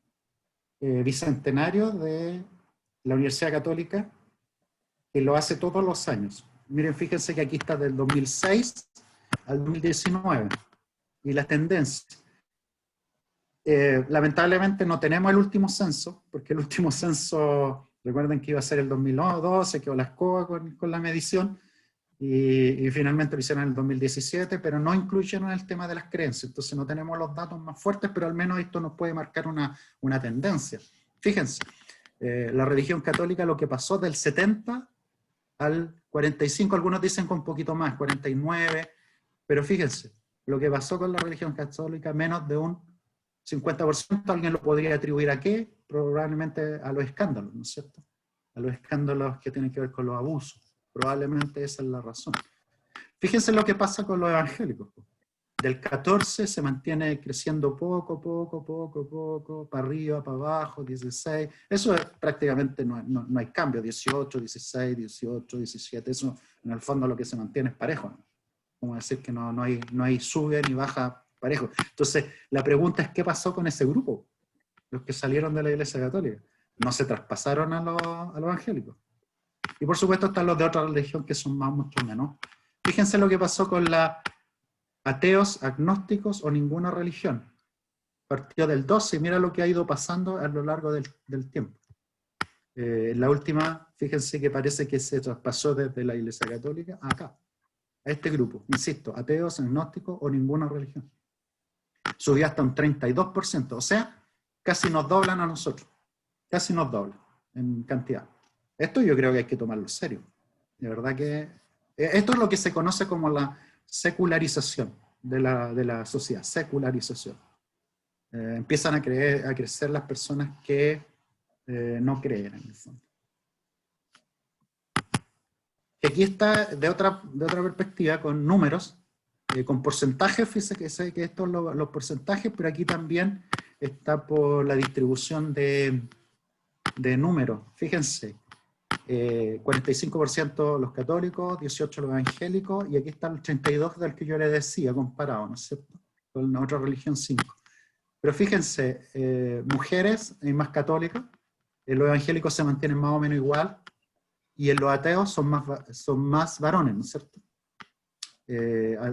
bicentenario de la Universidad Católica, que lo hace todos los años. Miren, fíjense que aquí está del 2006 al 2019, y las tendencias. Lamentablemente no tenemos el último censo, porque el último censo, recuerden que iba a ser el 2012, quedó la escoba con la medición, y finalmente lo hicieron en el 2017, pero no incluyeron el tema de las creencias. Entonces no tenemos los datos más fuertes, pero al menos esto nos puede marcar una tendencia. Fíjense, la religión católica, lo que pasó del 70 al 45, algunos dicen con un poquito más, 49, pero fíjense, lo que pasó con la religión católica, menos de un 50%, alguien lo podría atribuir a qué? Probablemente a los escándalos, ¿no es cierto? A los escándalos que tienen que ver con los abusos. Probablemente esa es la razón. Fíjense lo que pasa con los evangélicos. Del 14 se mantiene creciendo poco, para arriba, para abajo, 16. Eso es, prácticamente no hay cambio, 18, 16, 18, 17. Eso en el fondo lo que se mantiene es parejo, ¿no? Como decir que no hay sube ni baja parejo. Entonces, la pregunta es, ¿qué pasó con ese grupo? Los que salieron de la Iglesia Católica. ¿No se traspasaron a los evangélicos? Y por supuesto están los de otra religión que son mucho menos. Fíjense lo que pasó con los ateos, agnósticos o ninguna religión. Partió del 12 y mira lo que ha ido pasando a lo largo del tiempo. La última, fíjense que parece que se traspasó desde la Iglesia Católica a acá, a este grupo. Insisto, ateos, agnósticos o ninguna religión. Subió hasta un 32%, o sea, casi nos doblan a nosotros. Casi nos doblan en cantidad. Esto yo creo que hay que tomarlo en serio. De verdad que esto es lo que se conoce como la secularización de la sociedad, secularización. Empiezan a crecer las personas que no creen en el fondo. Y aquí está de otra perspectiva, con números, con porcentajes. Fíjense que sé que estos son los porcentajes, pero aquí también está por la distribución de números. Fíjense, 45% los católicos, 18% los evangélicos, y aquí está el 32% del que yo les decía, comparado, ¿no es cierto? Con la otra religión 5%. Pero fíjense, mujeres hay más católicas, los evangélicos se mantienen más o menos igual, y en los ateos son más varones, ¿no es cierto?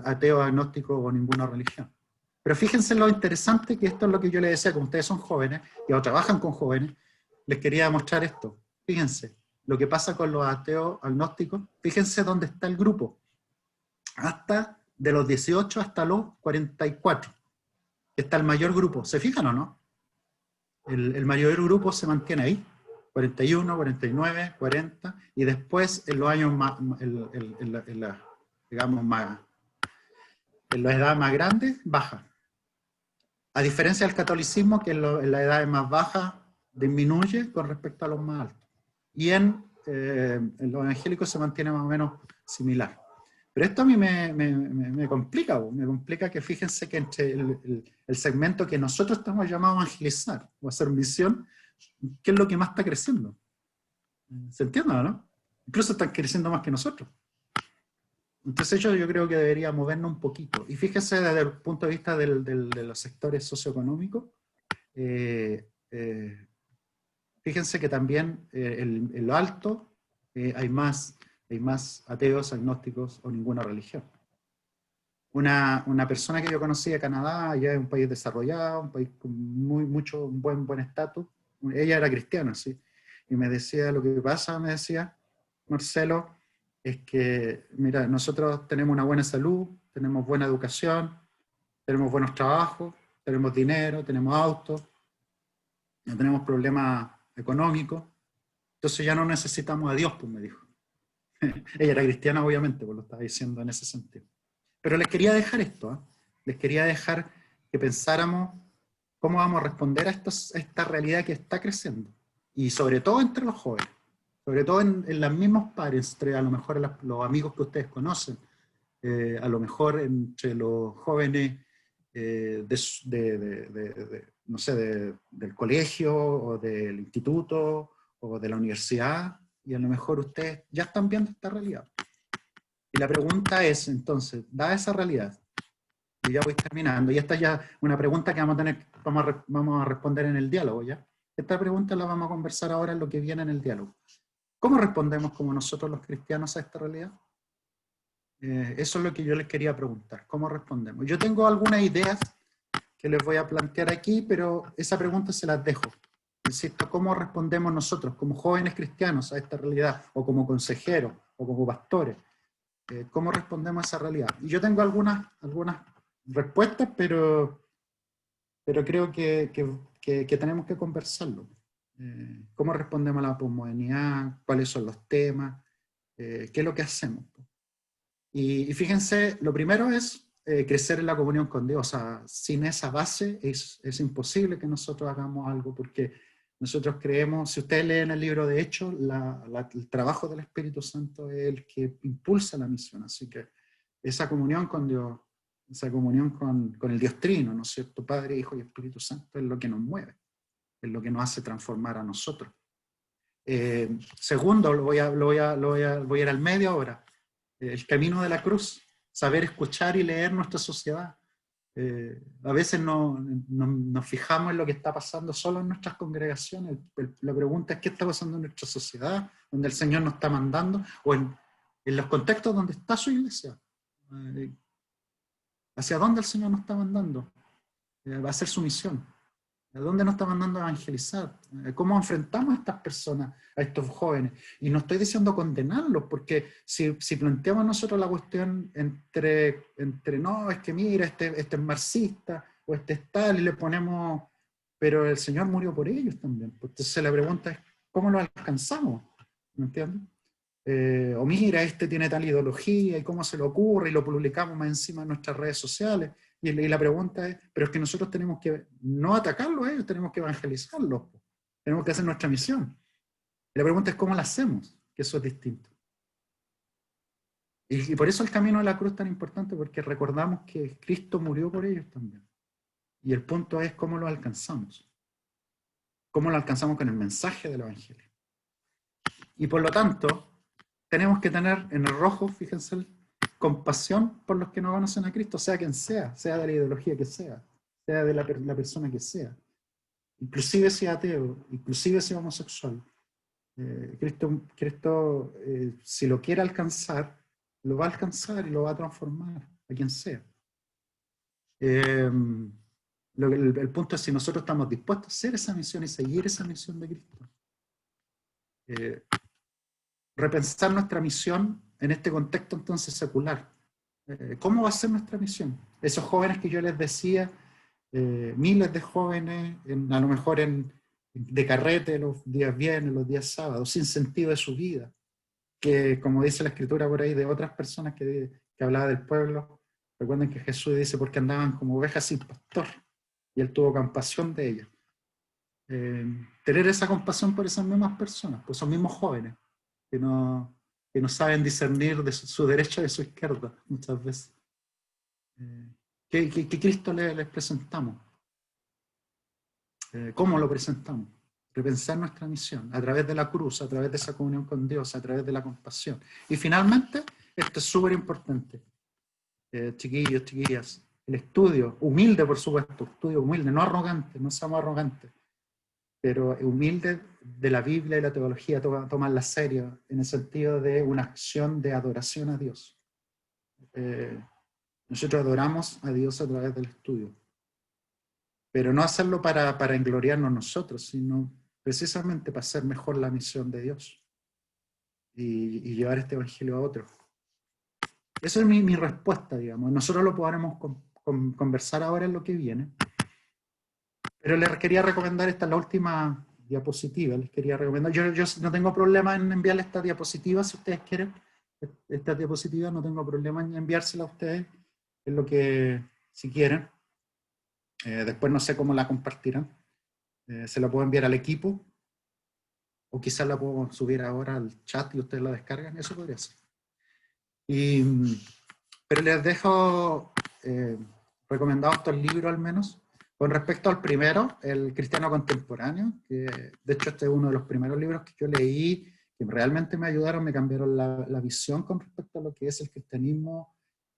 Ateos, agnósticos o ninguna religión. Pero fíjense lo interesante, que esto es lo que yo les decía, como ustedes son jóvenes, y o trabajan con jóvenes, les quería mostrar esto. Fíjense, lo que pasa con los ateos agnósticos, fíjense dónde está el grupo. Hasta de los 18 hasta los 44. Está el mayor grupo. ¿Se fijan o no? El mayor grupo se mantiene ahí. 41, 49, 40, y después en los años más, digamos más, en la edad más grande, baja. A diferencia del catolicismo, que en la edad más baja disminuye con respecto a los más altos. Y en los evangélicos se mantiene más o menos similar. Pero esto a mí me complica que fíjense que entre el segmento que nosotros estamos llamados a evangelizar o a hacer misión, ¿qué es lo que más está creciendo? ¿Se entiende, no? Incluso están creciendo más que nosotros. Entonces yo creo que debería movernos un poquito. Y fíjense desde el punto de vista de los sectores socioeconómicos, fíjense que también en lo alto hay más ateos, agnósticos o ninguna religión. Una persona que yo conocí de Canadá, allá es un país desarrollado, un país con un buen estatus, ella era cristiana, sí, y me decía, lo que pasa, me decía, Marcelo, es que, mira, nosotros tenemos una buena salud, tenemos buena educación, tenemos buenos trabajos, tenemos dinero, tenemos autos, no tenemos problemas económicos, entonces ya no necesitamos a Dios, pues me dijo. Ella era cristiana, obviamente, pues lo estaba diciendo en ese sentido. Pero les quería dejar esto, ¿eh? Les quería dejar que pensáramos cómo vamos a responder a esta realidad que está creciendo. Y sobre todo entre los jóvenes, sobre todo en los mismos pares, entre a lo mejor los amigos que ustedes conocen, a lo mejor entre los jóvenes no sé, del colegio o del instituto o de la universidad, y a lo mejor ustedes ya están viendo esta realidad. Y la pregunta es, entonces, dada esa realidad, y ya voy terminando, y esta ya una pregunta que vamos a responder en el diálogo, ¿ya? Esta pregunta la vamos a conversar ahora en lo que viene en el diálogo. ¿Cómo respondemos como nosotros los cristianos a esta realidad? Eso es lo que yo les quería preguntar. ¿Cómo respondemos? Yo tengo algunas ideas que les voy a plantear aquí, pero esa pregunta se las dejo. Insisto, ¿cómo respondemos nosotros como jóvenes cristianos a esta realidad? O como consejeros, o como pastores. ¿Cómo respondemos a esa realidad? Y yo tengo algunas respuestas, pero creo que tenemos que conversarlo. ¿Cómo respondemos a la posmodernidad? ¿Cuáles son los temas? ¿Qué es lo que hacemos? Y fíjense, lo primero es crecer en la comunión con Dios. O sea, sin esa base es imposible que nosotros hagamos algo, porque nosotros creemos, si ustedes leen el libro de Hechos, el trabajo del Espíritu Santo es el que impulsa la misión. Así que esa comunión con Dios, esa comunión con el Dios Trino, ¿no es cierto? Padre, Hijo y Espíritu Santo, es lo que nos mueve, es lo que nos hace transformar a nosotros. Segundo, voy a ir al medio ahora. El camino de la cruz, saber escuchar y leer nuestra sociedad. A veces nos fijamos en lo que está pasando solo en nuestras congregaciones. La pregunta es qué está pasando en nuestra sociedad, donde el Señor nos está mandando, o en los contextos donde está su iglesia. ¿Hacia dónde el Señor nos está mandando? Va a ser su misión. ¿A dónde nos está mandando a evangelizar? ¿Cómo enfrentamos a estas personas, a estos jóvenes? Y no estoy diciendo condenarlos, porque si planteamos nosotros la cuestión entre no, es que mira, este es marxista, o este es tal, y le ponemos, pero el Señor murió por ellos también. Entonces la pregunta es, ¿cómo lo alcanzamos? ¿Me entiendes? O mira, este tiene tal ideología, y cómo se le ocurre, y lo publicamos más encima en nuestras redes sociales. Y la pregunta es, pero es que nosotros tenemos que no atacarlos a ellos, tenemos que evangelizarlos. Tenemos que hacer nuestra misión. Y la pregunta es cómo la hacemos, que eso es distinto. Y por eso el camino de la cruz es tan importante, porque recordamos que Cristo murió por ellos también. Y el punto es cómo lo alcanzamos. Cómo lo alcanzamos con el mensaje del Evangelio. Y por lo tanto, tenemos que tener en el rojo, fíjense, compasión por los que no conocen a Cristo, sea quien sea de la ideología que sea de la persona que sea, inclusive si ateo, inclusive si homosexual. Cristo si lo quiere alcanzar, lo va a alcanzar y lo va a transformar a quien sea. El punto es si nosotros estamos dispuestos a hacer esa misión y seguir esa misión de Cristo. Repensar nuestra misión en este contexto entonces secular. ¿Cómo va a ser nuestra misión? Esos jóvenes que yo les decía, miles de jóvenes, a lo mejor de carrete los días viernes, los días sábados, sin sentido de su vida, que como dice la escritura por ahí de otras personas que hablaba del pueblo, recuerden que Jesús dice porque andaban como ovejas sin pastor, y él tuvo compasión de ellas. Tener esa compasión por esas mismas personas, por esos mismos jóvenes, que no saben discernir de su derecha de su izquierda muchas veces. ¿Qué Cristo les presentamos? ¿Cómo lo presentamos? Repensar nuestra misión a través de la cruz, a través de esa comunión con Dios, a través de la compasión. Y finalmente, esto es súper importante, chiquillos, chiquillas, el estudio, humilde por supuesto, estudio humilde, no arrogante, no seamos arrogantes, pero humilde de la Biblia y la teología, tomarla serio en el sentido de una acción de adoración a Dios. Nosotros adoramos a Dios a través del estudio, pero no hacerlo para engloriarnos nosotros, sino precisamente para hacer mejor la misión de Dios y llevar este evangelio a otros. Esa es mi respuesta, digamos. Nosotros lo podremos conversar ahora en lo que viene, pero les quería recomendar, esta es la última diapositiva, les quería recomendar, yo no tengo problema en enviarles esta diapositiva si ustedes quieren, esta diapositiva no tengo problema en enviársela a ustedes, es lo que, si quieren, después no sé cómo la compartirán, se la puedo enviar al equipo, o quizás la puedo subir ahora al chat y ustedes la descargan, eso podría ser. Pero les dejo recomendados estos libros al menos. Con respecto al primero, El cristiano contemporáneo, que de hecho este es uno de los primeros libros que yo leí, que realmente me ayudaron, me cambiaron la visión con respecto a lo que es el cristianismo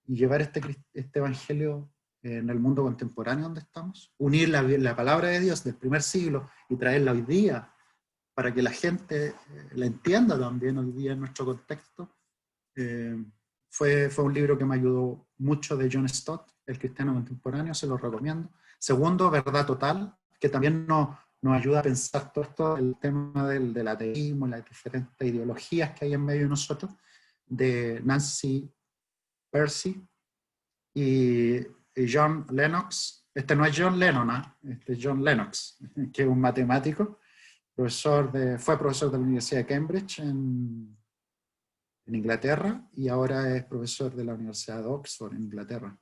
y llevar este evangelio en el mundo contemporáneo donde estamos. Unir la palabra de Dios del primer siglo y traerla hoy día para que la gente la entienda también hoy día en nuestro contexto. Fue un libro que me ayudó mucho, de John Stott, El cristiano contemporáneo, se lo recomiendo. Segundo, Verdad Total, que también nos ayuda a pensar todo esto, el tema del ateísmo, las diferentes ideologías que hay en medio de nosotros, de Nancy Pearcey y John Lennox. Este no es John Lennon, este es John Lennox, que es un matemático, fue profesor de la Universidad de Cambridge en Inglaterra, y ahora es profesor de la Universidad de Oxford en Inglaterra.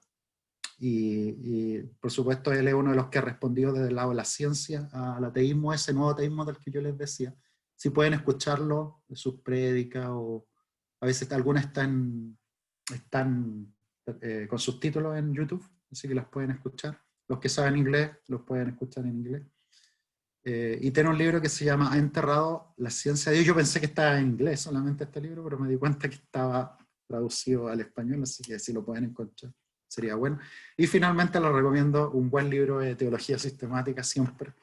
Y por supuesto él es uno de los que ha respondido desde el lado de la ciencia al ateísmo, ese nuevo ateísmo del que yo les decía. Si pueden escucharlo, de sus prédicas, o a veces algunas están con subtítulos en YouTube, así que las pueden escuchar. Los que saben inglés los pueden escuchar en inglés. Y tiene un libro que se llama Ha enterrado la ciencia de Dios. Yo pensé que estaba en inglés solamente este libro, pero me di cuenta que estaba traducido al español, así que si lo pueden encontrar sería bueno. Y finalmente les recomiendo un buen libro de teología sistemática siempre.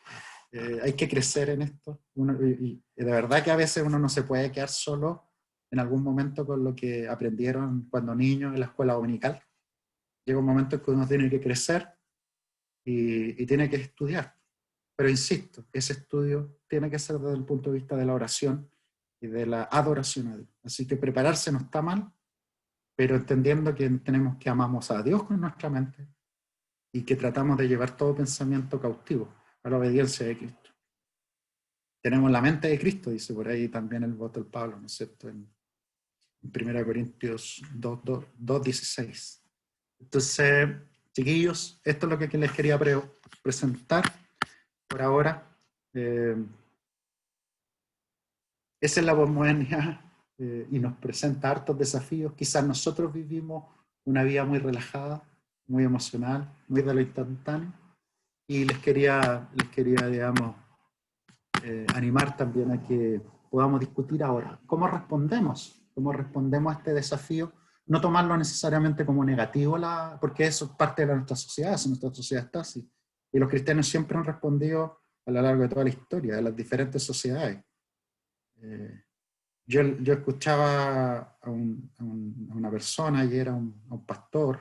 Hay que crecer en esto. Y de verdad que a veces uno no se puede quedar solo en algún momento con lo que aprendieron cuando niño en la escuela dominical. Llega un momento en que uno tiene que crecer y tiene que estudiar. Pero insisto, ese estudio tiene que ser desde el punto de vista de la oración y de la adoración a Dios. Así que prepararse no está mal, pero entendiendo que tenemos que amamos a Dios con nuestra mente y que tratamos de llevar todo pensamiento cautivo a la obediencia de Cristo. Tenemos la mente de Cristo, dice por ahí también el apóstol Pablo, ¿no es cierto? En 1 Corintios 2:16. Entonces, chiquillos, esto es lo que les quería presentar por ahora. Esa es la posmodernidad y nos presenta hartos desafíos. Quizás nosotros vivimos una vida muy relajada, muy emocional, muy de lo instantáneo, y les quería digamos, animar también a que podamos discutir ahora. ¿Cómo respondemos? ¿Cómo respondemos a este desafío? No tomarlo necesariamente como negativo, porque eso es parte de nuestra sociedad, nuestra sociedad está así. Y los cristianos siempre han respondido a lo largo de toda la historia, de las diferentes sociedades. Yo escuchaba a una persona, y era un pastor,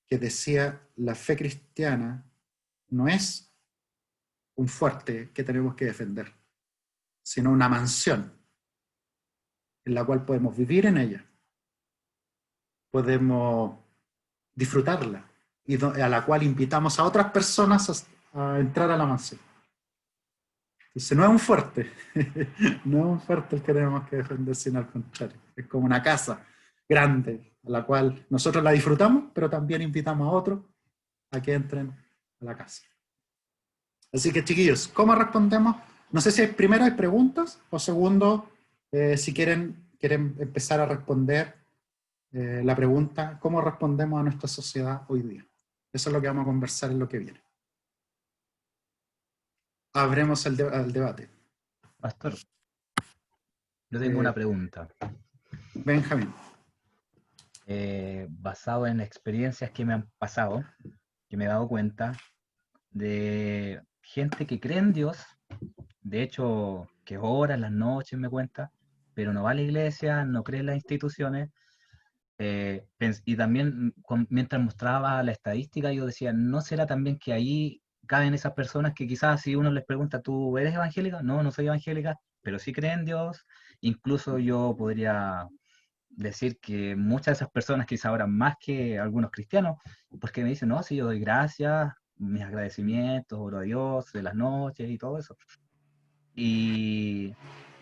que decía, la fe cristiana no es un fuerte que tenemos que defender, sino una mansión en la cual podemos vivir en ella, podemos disfrutarla, y a la cual invitamos a otras personas a entrar a la mansión. Dice, no es un fuerte, no es un fuerte el que tenemos que defender, sino al contrario. Es como una casa grande, a la cual nosotros la disfrutamos, pero también invitamos a otros a que entren a la casa. Así que, chiquillos, ¿cómo respondemos? No sé si primero hay preguntas, o segundo, si quieren empezar a responder la pregunta, ¿cómo respondemos a nuestra sociedad hoy día? Eso es lo que vamos a conversar en lo que viene. Abremos el debate. Pastor, yo tengo una pregunta. Benjamín. Basado en experiencias que me han pasado, que me he dado cuenta de gente que cree en Dios, de hecho, que ora en las noches, me cuenta, pero no va a la iglesia, no cree en las instituciones. Y también, mientras mostraba la estadística, yo decía, ¿no será también que ahí caben esas personas que quizás si uno les pregunta, ¿tú eres evangélica? No, no soy evangélica, pero sí creen en Dios. Incluso yo podría decir que muchas de esas personas quizás ahora más que algunos cristianos, porque me dicen, no, sí, yo doy gracias, mis agradecimientos, oro a Dios de las noches y todo eso. Y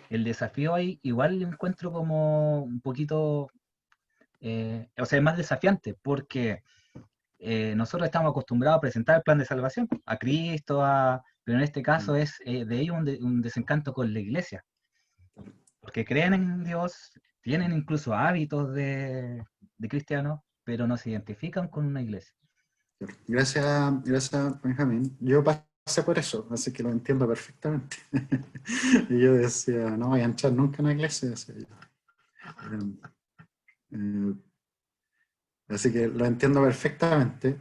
el desafío ahí igual lo encuentro como un poquito, o sea, es más desafiante, porque nosotros estamos acostumbrados a presentar el plan de salvación a Cristo, pero en este caso es de ellos un desencanto con la iglesia, porque creen en Dios, tienen incluso hábitos de cristianos, pero no se identifican con una iglesia. Gracias, Benjamín. Yo pasé por eso, así que lo entiendo perfectamente. Y yo decía, no voy a entrar nunca en una iglesia, decía yo. Así que lo entiendo perfectamente,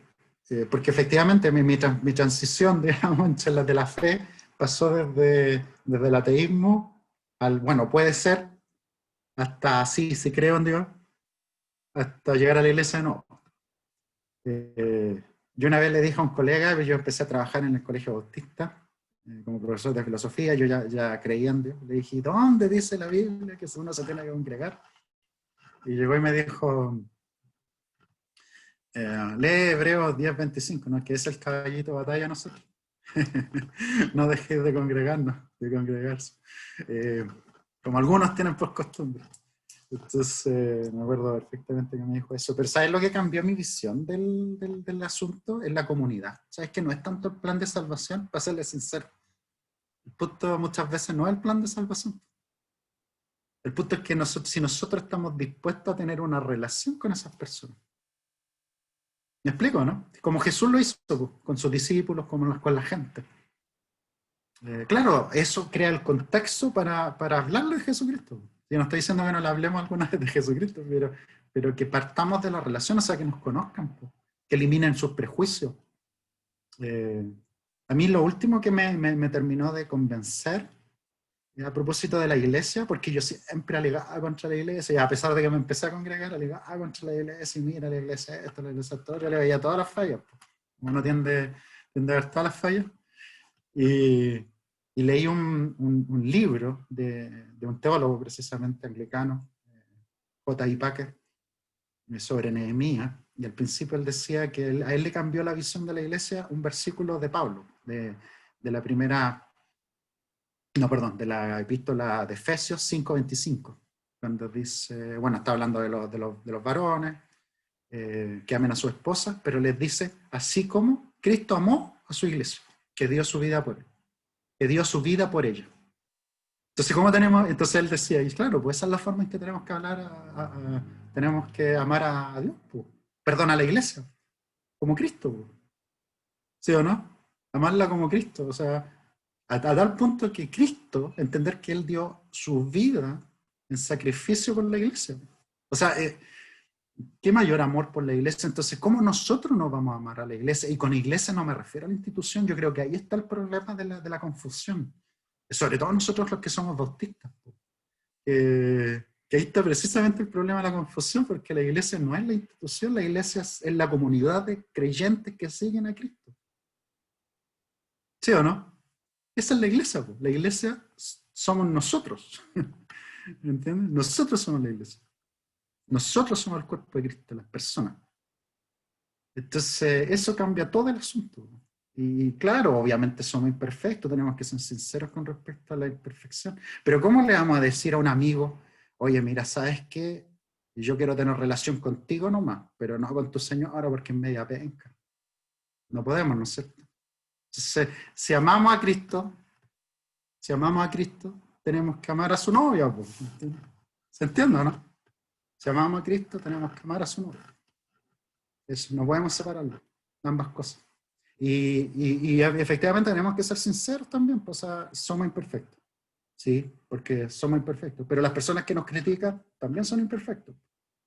porque efectivamente mi transición, digamos, de la fe pasó desde el ateísmo al, bueno, puede ser, hasta sí creo en Dios, hasta llegar a la iglesia no. Yo una vez le dije a un colega, yo empecé a trabajar en el colegio bautista, como profesor de filosofía, yo ya creía en Dios. Le dije, ¿dónde dice la Biblia que uno se tiene que congregar? Y llegó y me dijo, lee Hebreos 10:25, ¿no? Que es el caballito de batalla a nosotros. No dejéis de congregarnos, de congregarse. Como algunos tienen por costumbre. Entonces, me acuerdo perfectamente que me dijo eso. Pero ¿sabes lo que cambió mi visión del asunto? Es la comunidad. ¿Sabes que no es tanto el plan de salvación? Para serles sincero. El punto muchas veces no es el plan de salvación. El punto es que si nosotros estamos dispuestos a tener una relación con esas personas. ¿Me explico, no? Como Jesús lo hizo con sus discípulos, como con la gente. Claro, eso crea el contexto para hablarle de Jesucristo. Yo no estoy diciendo que no le hablemos alguna vez de Jesucristo, pero que partamos de la relación, o sea, que nos conozcan, que eliminen sus prejuicios. A mí lo último que me terminó de convencer, a propósito de la iglesia, porque yo siempre alegaba contra la iglesia, y a pesar de que me empecé a congregar, alegaba contra la iglesia, y mira, la iglesia esto, la iglesia todo, yo le veía todas las fallas. Uno tiende a ver todas las fallas. Y leí un libro de un teólogo precisamente anglicano, J.I. Packer, sobre Nehemías, y al principio él decía que a él le cambió la visión de la iglesia un versículo de Pablo, de la epístola de Efesios 5:25, cuando dice, bueno, está hablando de los varones, que amen a su esposa, pero les dice, así como Cristo amó a su iglesia, que dio su vida por él. Que dio su vida por ella. Entonces, ¿cómo tenemos? Entonces él decía, y claro, pues esa es la forma en que tenemos que hablar, tenemos que amar a Dios, pues. Perdón, a la iglesia, como Cristo, pues. ¿Sí o no? Amarla como Cristo, o sea, A tal punto que Cristo, entender que Él dio su vida en sacrificio por la iglesia. O sea, ¿qué mayor amor por la iglesia? Entonces, ¿cómo nosotros no vamos a amar a la iglesia? Y con iglesia no me refiero a la institución, yo creo que ahí está el problema de la confusión. Sobre todo nosotros los que somos bautistas. Que ahí está precisamente el problema de la confusión, porque la iglesia no es la institución, la iglesia es la comunidad de creyentes que siguen a Cristo. ¿Sí o no? Esa es la iglesia, pues. La iglesia somos nosotros. ¿Entiendes? Nosotros somos la iglesia. Nosotros somos el cuerpo de Cristo, las personas. Entonces, eso cambia todo el asunto. Y claro, obviamente somos imperfectos, tenemos que ser sinceros con respecto a la imperfección. Pero ¿cómo le vamos a decir a un amigo, oye, mira, ¿sabes qué? Yo quiero tener relación contigo nomás, pero no con tu señora porque es media penca? No podemos, ¿no es cierto? Entonces, si amamos a Cristo, tenemos que amar a su novia. Pues, ¿se entiende o no? Si amamos a Cristo, tenemos que amar a su novia. Eso, no podemos separarlo, ambas cosas. Y efectivamente tenemos que ser sinceros también, pues, o sea, somos imperfectos. Sí, porque somos imperfectos. Pero las personas que nos critican también son imperfectos.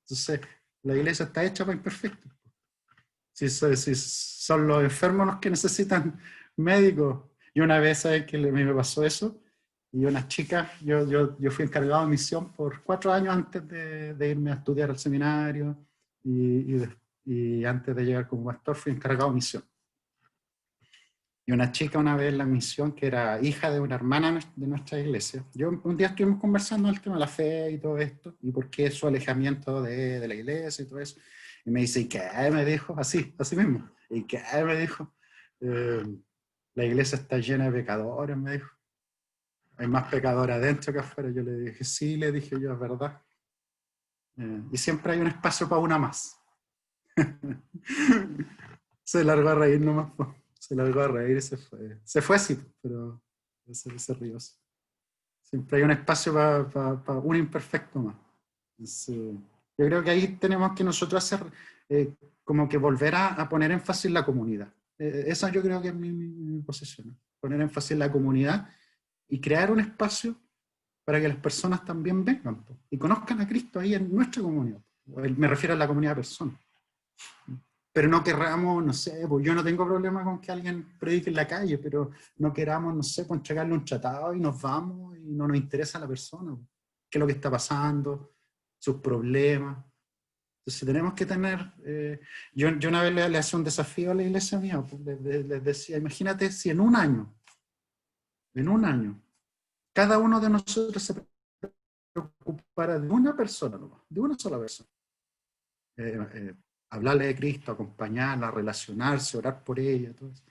Entonces, la iglesia está hecha para imperfectos. Si son los enfermos los que necesitan médicos. Y una vez, ¿sabes qué me pasó eso? Y una chica, yo fui encargado de misión por 4 años antes de irme a estudiar al seminario y antes de llegar como pastor fui encargado de misión. Y una chica una vez en la misión, que era hija de una hermana de nuestra iglesia, un día estuvimos conversando del tema de la fe y todo esto, y por qué su alejamiento de la iglesia y todo eso. Y me dice, ¿y qué? Me dijo, así mismo. ¿Y qué? Me dijo, la iglesia está llena de pecadores, me dijo. Hay más pecadores adentro que afuera. Yo le dije, sí, le dije yo, es verdad. Y siempre hay un espacio para una más. Se largó a reír nomás, pues. Se largó a reír y se fue. Se fue así, pero se rió. Siempre hay un espacio para un imperfecto más. Entonces, yo creo que ahí tenemos que nosotros hacer, como que volver a poner énfasis en la comunidad. Esa yo creo que es mi posición. Poner énfasis en la comunidad y crear un espacio para que las personas también vengan y conozcan a Cristo ahí en nuestra comunidad. Me refiero a la comunidad de personas. Pero no querramos, no sé, pues yo no tengo problema con que alguien predique en la calle, pero no queramos, no sé, pues entregarle un tratado y nos vamos y no nos interesa la persona, qué es lo que está pasando, sus problemas. Entonces tenemos que tener, yo una vez le hacía un desafío a la iglesia mía, pues, les decía, imagínate si en un año, cada uno de nosotros se preocupara de una persona nomás, de una sola persona. Hablarle de Cristo, acompañarla, relacionarse, orar por ella, todo eso.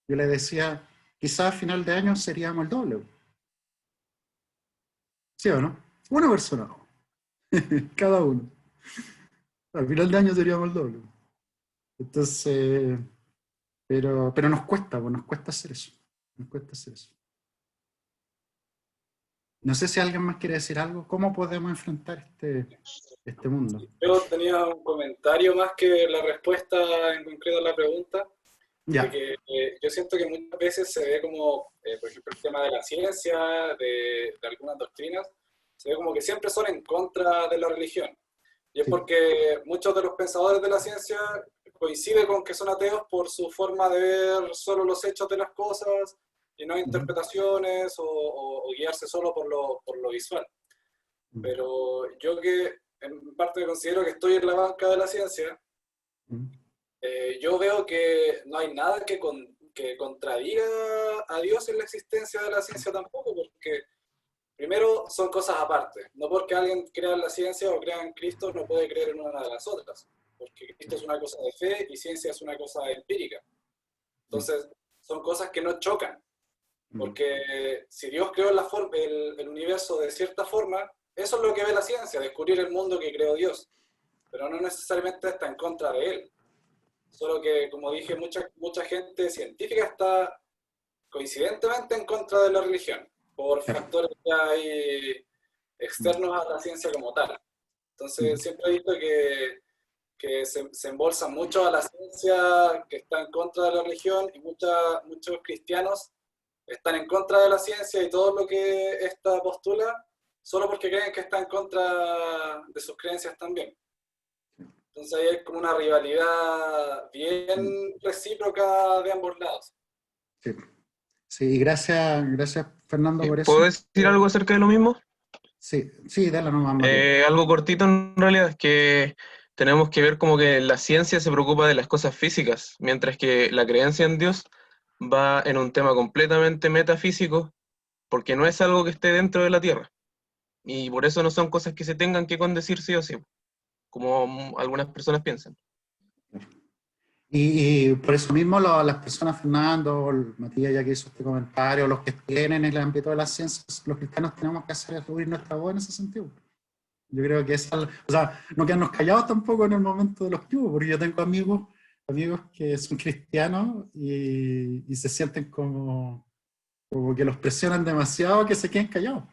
Yo le decía, quizás a final de año seríamos el doble. ¿Sí o no? Una persona no. Cada uno. Al final de año seríamos el doble. Entonces, pero nos cuesta, pues, nos cuesta hacer eso. Nos cuesta hacer eso. No sé si alguien más quiere decir algo. ¿Cómo podemos enfrentar este mundo? Yo tenía un comentario más que la respuesta en concreto a la pregunta. Ya. De que yo siento que muchas veces se ve como, por ejemplo, el tema de la ciencia, de algunas doctrinas, se ve como que siempre son en contra de la religión. Y es Sí. porque muchos de los pensadores de la ciencia coinciden con que son ateos por su forma de ver solo los hechos de las cosas y no interpretaciones o guiarse solo por lo visual. Pero yo que en parte considero que estoy en la banca de la ciencia, yo veo que no hay nada que contradiga a Dios en la existencia de la ciencia tampoco, porque primero son cosas aparte. No porque alguien crea en la ciencia o crea en Cristo no puede creer en una de las otras, porque Cristo es una cosa de fe y ciencia es una cosa empírica. Entonces, son cosas que no chocan, porque si Dios creó el universo de cierta forma, eso es lo que ve la ciencia, descubrir el mundo que creó Dios, pero no necesariamente está en contra de él. Solo que, como dije, mucha gente científica está coincidentemente en contra de la religión, por factores que hay externos a la ciencia como tal. Entonces, siempre he visto que se embolsan mucho a la ciencia que está en contra de la religión y muchos cristianos están en contra de la ciencia y todo lo que ésta postula, solo porque creen que está en contra de sus creencias también. Entonces ahí hay como una rivalidad bien recíproca de ambos lados. Sí, sí, y gracias Fernando por eso. ¿Puedo decir algo acerca de lo mismo? Sí, sí, dale nomás, Matías. Algo cortito en realidad, es que tenemos que ver como que la ciencia se preocupa de las cosas físicas, mientras que la creencia en Dios va en un tema completamente metafísico, porque no es algo que esté dentro de la Tierra. Y por eso no son cosas que se tengan que condecir sí o sí, como algunas personas piensan. Y por eso mismo las personas, Fernando, Matías ya que hizo este comentario, los que tienen en el ámbito de las ciencias, los cristianos tenemos que hacer es subir nuestra voz en ese sentido. Yo creo que es algo, o sea, no quedarnos callados tampoco en el momento de los que hubo, porque yo tengo amigos que son cristianos y se sienten como que los presionan demasiado que se queden callados.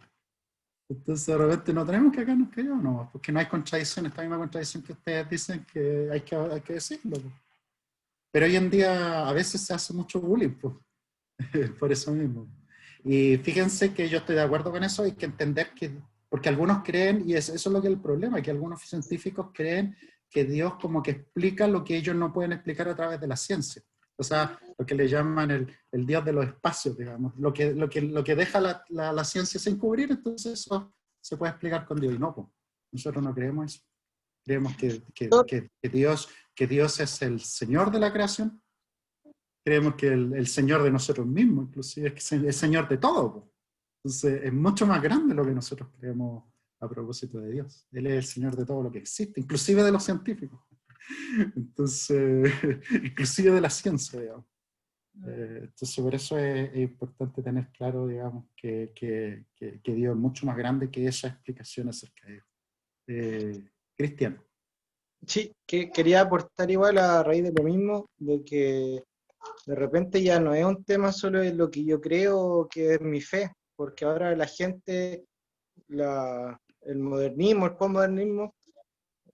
Entonces de repente no tenemos que quedarnos callados, no, porque no hay contradicción, esta misma contradicción que ustedes dicen que hay que decirlo. Pero hoy en día a veces se hace mucho bullying, pues, por eso mismo. Y fíjense que yo estoy de acuerdo con eso, hay que entender que, porque algunos creen, y eso es lo que es el problema, que algunos científicos creen que Dios como que explica lo que ellos no pueden explicar a través de la ciencia. O sea, lo que le llaman el Dios de los espacios, digamos. Lo que deja la ciencia sin cubrir, entonces eso se puede explicar con Dios. Y no, pues, nosotros no creemos eso. Creemos que Dios es el Señor de la creación. Creemos que el Señor de nosotros mismos, inclusive, es que es el Señor de todo, pues. Entonces, es mucho más grande lo que nosotros creemos a propósito de Dios. Él es el Señor de todo lo que existe, inclusive de los científicos. Entonces, inclusive de la ciencia, digamos. Entonces, por eso es importante tener claro, digamos, que Dios es mucho más grande que esa explicación acerca de Él. Cristian. Sí, que quería aportar igual a raíz de lo mismo, de que de repente ya no es un tema solo de lo que yo creo que es mi fe, porque ahora la gente, el modernismo, el postmodernismo,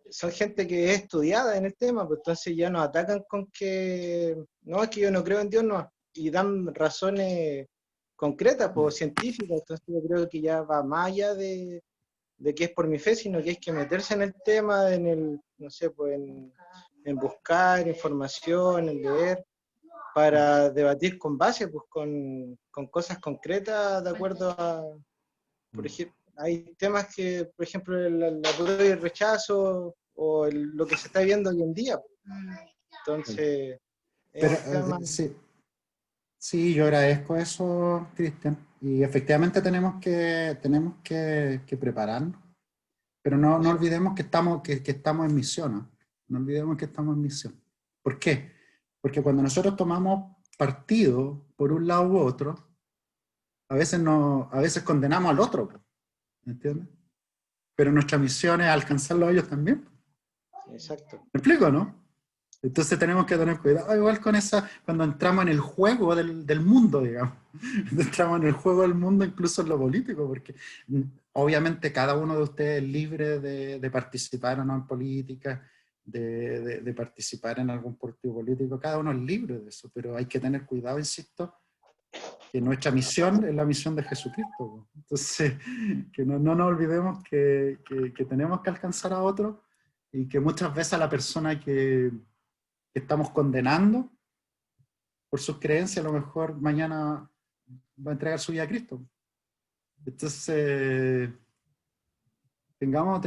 son gente que es estudiada en el tema, pues entonces ya nos atacan con que no, es que yo no creo en Dios, no, y dan razones concretas, pues científicas, entonces yo creo que ya va más allá de que es por mi fe, sino que hay que meterse en el tema, no sé, pues en buscar información, en leer, para debatir con base, pues con cosas concretas, de acuerdo a, por ejemplo, hay temas que, por ejemplo, el apruebo y el rechazo, o lo que se está viendo hoy en día. Entonces, Pero, sí, yo agradezco eso, Cristian, y efectivamente tenemos que prepararnos, pero no olvidemos que estamos en misión, ¿no? No olvidemos que estamos en misión. ¿Por qué? Porque cuando nosotros tomamos partido por un lado u otro, a veces condenamos al otro, ¿me entiendes? Pero nuestra misión es alcanzarlo a ellos también. exacto. ¿Me explico, no? Entonces tenemos que tener cuidado igual con cuando entramos en el juego del mundo, digamos. Entramos en el juego del mundo incluso en lo político, porque obviamente cada uno de ustedes es libre de participar o no en política, de participar en algún partido político, cada uno es libre de eso, pero hay que tener cuidado, insisto, que nuestra misión es la misión de Jesucristo. Entonces, que no nos olvidemos que tenemos que alcanzar a otros y que muchas veces a la persona que estamos condenando por sus creencias, a lo mejor mañana va a entregar su vida a Cristo. Entonces, tengamos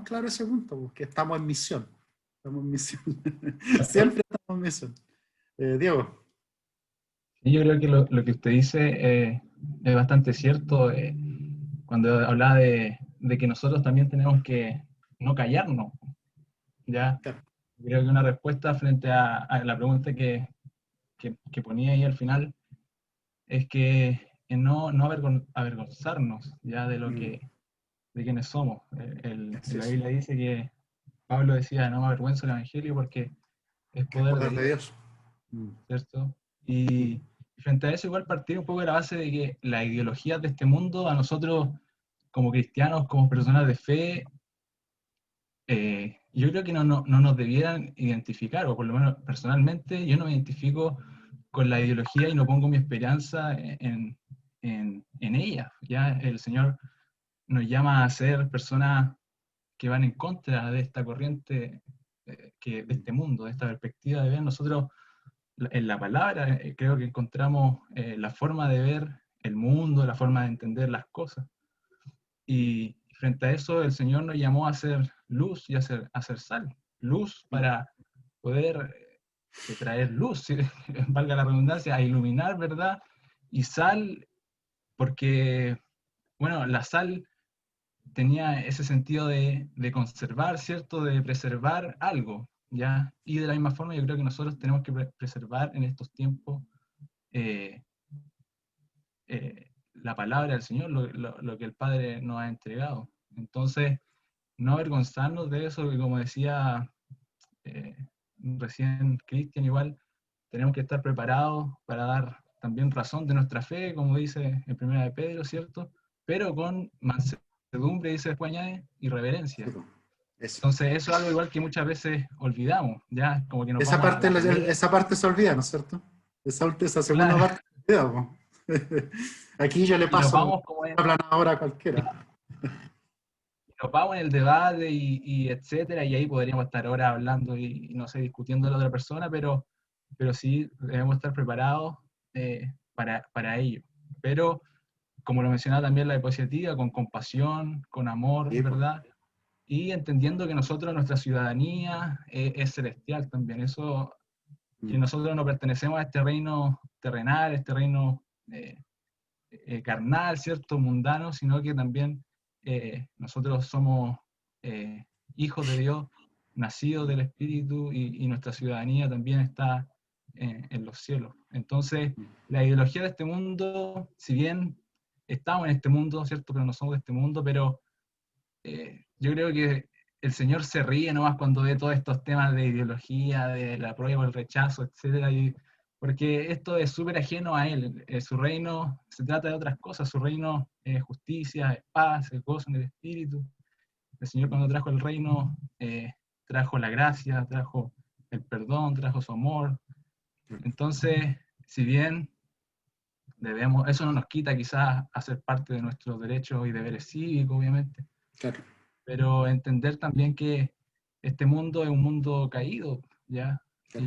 claro ese punto, porque estamos en misión. Estamos en misión. Siempre estamos en misión. Diego. Yo creo que lo que usted dice es bastante cierto cuando hablaba de que nosotros también tenemos que no callarnos. ¿Ya? Claro. Creo que una respuesta frente a la pregunta que ponía ahí al final es que no avergonzarnos ya de lo de quienes somos. La Biblia dice que Pablo decía, no me avergüenzo del Evangelio porque es poder de Dios. ¿Cierto? Y frente a eso igual partir un poco de la base de que las ideologías de este mundo a nosotros como cristianos, como personas de fe, yo creo que no nos debieran identificar, o por lo menos personalmente yo no me identifico con la ideología y no pongo mi esperanza en ella. Ya el Señor nos llama a ser personas que van en contra de esta corriente, de este mundo, de esta perspectiva de ver. Nosotros en la palabra creo que encontramos la forma de ver el mundo, la forma de entender las cosas. Y frente a eso el Señor nos llamó a ser luz y a ser sal. Luz para poder traer luz, ¿sí? Valga la redundancia, a iluminar, ¿verdad? Y sal, porque, bueno, la sal tenía ese sentido de conservar, ¿cierto? De preservar algo, ¿ya? Y de la misma forma yo creo que nosotros tenemos que preservar en estos tiempos la palabra del Señor, lo que el Padre nos ha entregado. Entonces, no avergonzarnos de eso, que como decía recién Cristian, igual tenemos que estar preparados para dar también razón de nuestra fe, como dice en 1 de Pedro, ¿cierto? Pero con mansedumbre, dice después añade, y reverencia. Eso. Entonces, eso es algo igual que muchas veces olvidamos, ya como que nos Esa vamos parte, a la pelea. esa parte se olvida, ¿no es cierto? Esa segunda Claro. parte se olvida, po. Aquí yo le Y nos paso vamos como en, la planadora a cualquiera. nos vamos en el debate y etcétera, y ahí podríamos estar horas hablando y no sé, discutiendo a la otra persona, pero sí debemos estar preparados para ello. Pero, como lo mencionaba también la diapositiva, con compasión, con amor, Sí, po. ¿verdad? Y entendiendo que nosotros, nuestra ciudadanía es celestial también. Eso, que nosotros no pertenecemos a este reino terrenal, este reino carnal, ¿cierto? Mundano, sino que también nosotros somos hijos de Dios, nacidos del Espíritu, y nuestra ciudadanía también está en los cielos. Entonces, la ideología de este mundo, si bien estamos en este mundo, ¿cierto? Pero no somos de este mundo, pero yo creo que el Señor se ríe nomás cuando ve todos estos temas de ideología, de la prueba, el rechazo, etcétera, porque esto es súper ajeno a Él. Su reino se trata de otras cosas. Su reino es justicia, es paz, es gozo en el Espíritu. El Señor, cuando trajo el reino, trajo la gracia, trajo el perdón, trajo su amor. Entonces, si bien eso no nos quita quizás hacer parte de nuestros derechos y deberes cívicos, obviamente, Claro. pero entender también que este mundo es un mundo caído, ¿ya? Claro.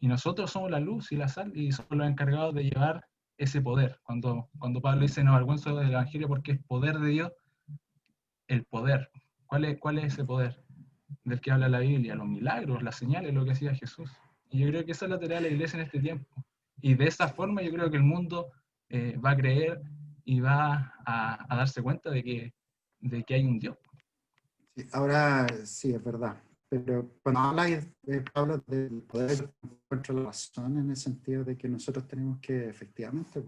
Y nosotros somos la luz y la sal, y somos los encargados de llevar ese poder. Cuando Pablo dice, no avergüenzo del Evangelio porque es poder de Dios, el poder. ¿Cuál es ese poder del que habla la Biblia? Los milagros, las señales, lo que hacía Jesús. Y yo creo que esa es la tarea de la iglesia en este tiempo. Y de esa forma yo creo que el mundo va a creer y va a darse cuenta de que hay un Dios. Sí, ahora sí, es verdad. Pero cuando habla Pablo del poder contra la razón, en el sentido de que nosotros tenemos que efectivamente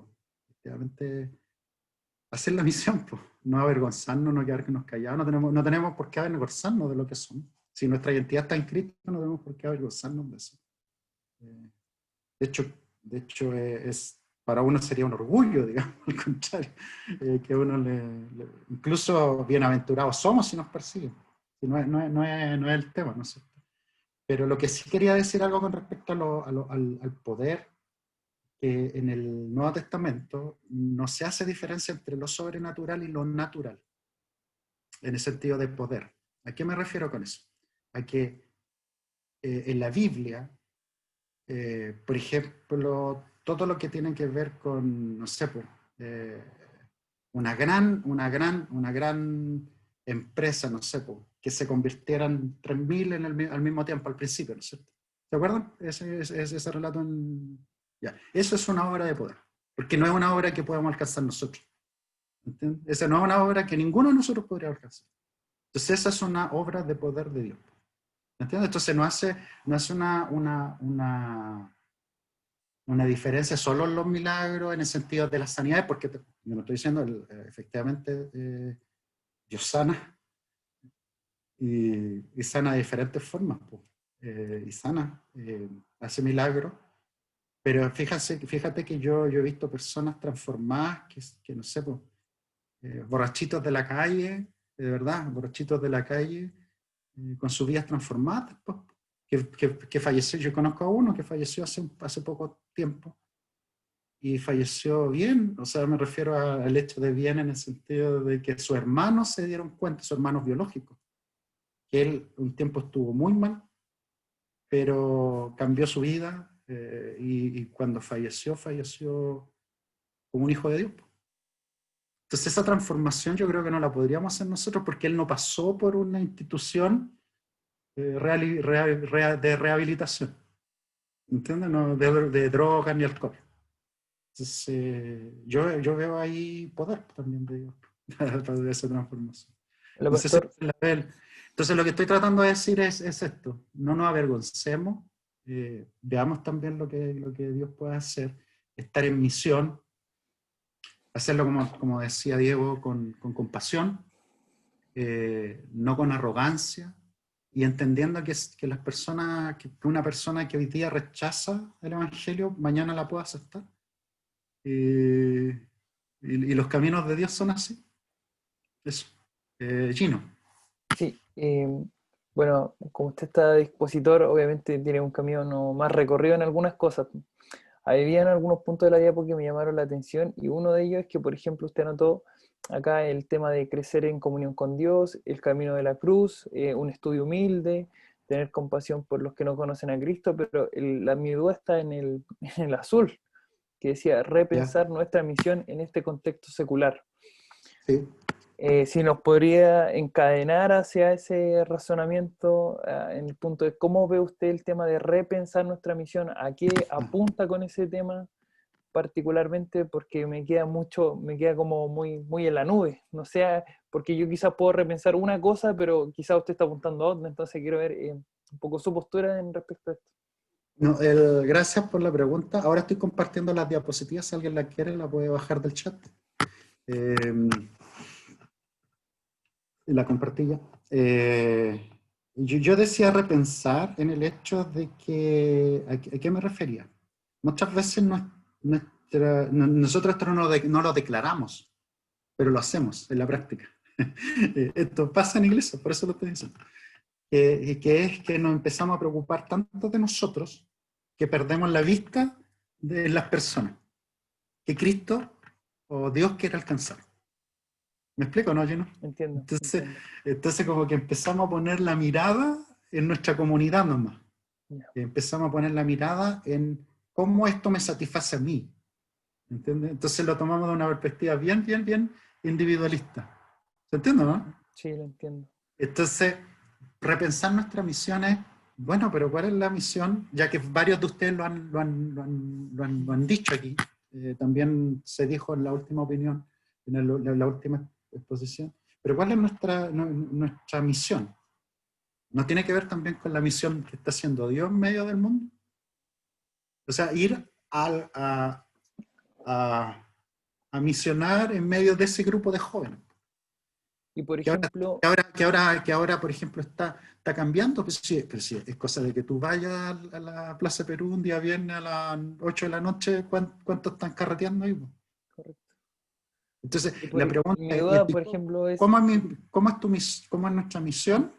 hacer la misión, pues, no avergonzarnos, no quedarnos callados, no tenemos por qué avergonzarnos de lo que somos. Si nuestra identidad está en Cristo, no tenemos por qué avergonzarnos de eso. De hecho para uno sería un orgullo, digamos, al contrario, que uno incluso bienaventurados somos si nos persiguen. Si no es el tema, ¿no es cierto? Pero lo que sí quería decir algo con respecto al poder, que en el Nuevo Testamento no se hace diferencia entre lo sobrenatural y lo natural, en el sentido de poder. ¿A qué me refiero con eso? A que en la Biblia, por ejemplo, todo lo que tiene que ver con, no sé, una gran empresa, no sé, que se convirtieran 3.000 al mismo tiempo al principio, ¿no es cierto? ¿Se acuerdan? Ese relato ya. Eso es una obra de poder, porque no es una obra que podamos alcanzar nosotros. ¿Entiendes? Esa no es una obra que ninguno de nosotros podría alcanzar. Entonces esa es una obra de poder de Dios. ¿Entiendes? Entonces no hace una diferencia solo en los milagros, en el sentido de las sanidades, porque yo no estoy diciendo, efectivamente, Dios sana, y sana de diferentes formas, y sana, hace milagros, pero fíjate que yo he visto personas transformadas, que no sé, borrachitos de la calle, de verdad, borrachitos de la calle, con sus vidas transformadas, que falleció. Yo conozco a uno que falleció hace poco tiempo, y falleció bien, o sea, me refiero al hecho de bien en el sentido de que sus hermanos se dieron cuenta, sus hermanos biológicos, que él un tiempo estuvo muy mal, pero cambió su vida, y cuando falleció como un hijo de Dios. Entonces esa transformación yo creo que no la podríamos hacer nosotros, porque él no pasó por una institución de rehabilitación, ¿entiendes? No, de drogas ni alcohol. Entonces, yo veo ahí poder también de Dios para esa transformación. Hola, No sé si pastor. la ve. Entonces lo que estoy tratando de decir es esto: no nos avergoncemos, veamos también lo que Dios puede hacer, estar en misión, hacerlo como decía Diego, con compasión, no con arrogancia, y entendiendo que las personas, que una persona que hoy día rechaza el Evangelio, mañana la puede aceptar. Y los caminos de Dios son así. Eso. Gino. Sí, bueno, como usted está dispositor, obviamente tiene un camino no más recorrido en algunas cosas. Habían algunos puntos de la diapo que me llamaron la atención, y uno de ellos es que, por ejemplo, usted anotó acá el tema de crecer en comunión con Dios, el camino de la cruz, un estudio humilde, tener compasión por los que no conocen a Cristo, pero mi duda está en el azul, que decía repensar nuestra misión en este contexto secular. Sí. Si nos podría encadenar hacia ese razonamiento, en el punto de cómo ve usted el tema de repensar nuestra misión, a qué apunta con ese tema particularmente, porque me queda como muy en la nube, no sé, porque yo quizás puedo repensar una cosa, pero quizás usted está apuntando a otra, entonces quiero ver un poco su postura en respecto a esto. No, gracias por la pregunta. Ahora estoy compartiendo las diapositivas, si alguien la quiere la puede bajar del chat. La compartí ya. Yo decía repensar en el hecho de que, ¿a qué me refería? Muchas veces nosotros esto no lo declaramos, pero lo hacemos en la práctica. Esto pasa en iglesia, por eso lo estoy diciendo. Que es que nos empezamos a preocupar tanto de nosotros que perdemos la vista de las personas que Cristo o Dios quiere alcanzar. ¿Me explico, no, Gino? Entiendo. Entonces como que empezamos a poner la mirada en nuestra comunidad nomás. Yeah. Empezamos a poner la mirada en cómo esto me satisface a mí. ¿Entiendes? Entonces lo tomamos de una perspectiva bien individualista. ¿Se entiende, no? Sí, lo entiendo. Entonces, repensar nuestra misión es, bueno, pero ¿cuál es la misión? Ya que varios de ustedes lo han dicho aquí. También se dijo en la última opinión, en la última exposición. Pero ¿cuál es nuestra misión? ¿No tiene que ver también con la misión que está haciendo Dios en medio del mundo? O sea, ir a misionar en medio de ese grupo de jóvenes. Y por ejemplo... Que ahora, por ejemplo, está cambiando. Pero sí, es cosa de que tú vayas a la Plaza Perú un día viernes a las 8 de la noche, ¿cuántos están carreteando ahí? Correcto. Entonces, la pregunta mi duda, por ejemplo, es... ¿cómo es nuestra misión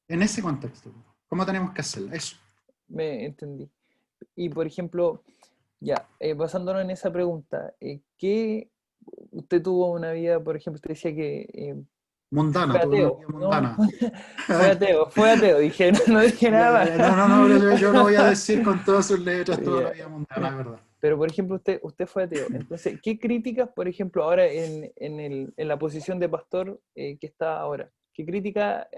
en ese contexto? ¿Cómo tenemos que hacerla? Eso. Me entendí. Y, por ejemplo, ya, basándonos en esa pregunta, ¿qué usted tuvo una vida, por ejemplo, usted decía que... mundana, fue ateo, mundana. ¿no? fue ateo, dije, no dije nada. No, yo lo voy a decir con todas sus letras, toda la vida mundana, es verdad. Pero, por ejemplo, usted fue ateo. Entonces, ¿qué críticas, por ejemplo, ahora en la posición de pastor que está ahora, qué crítica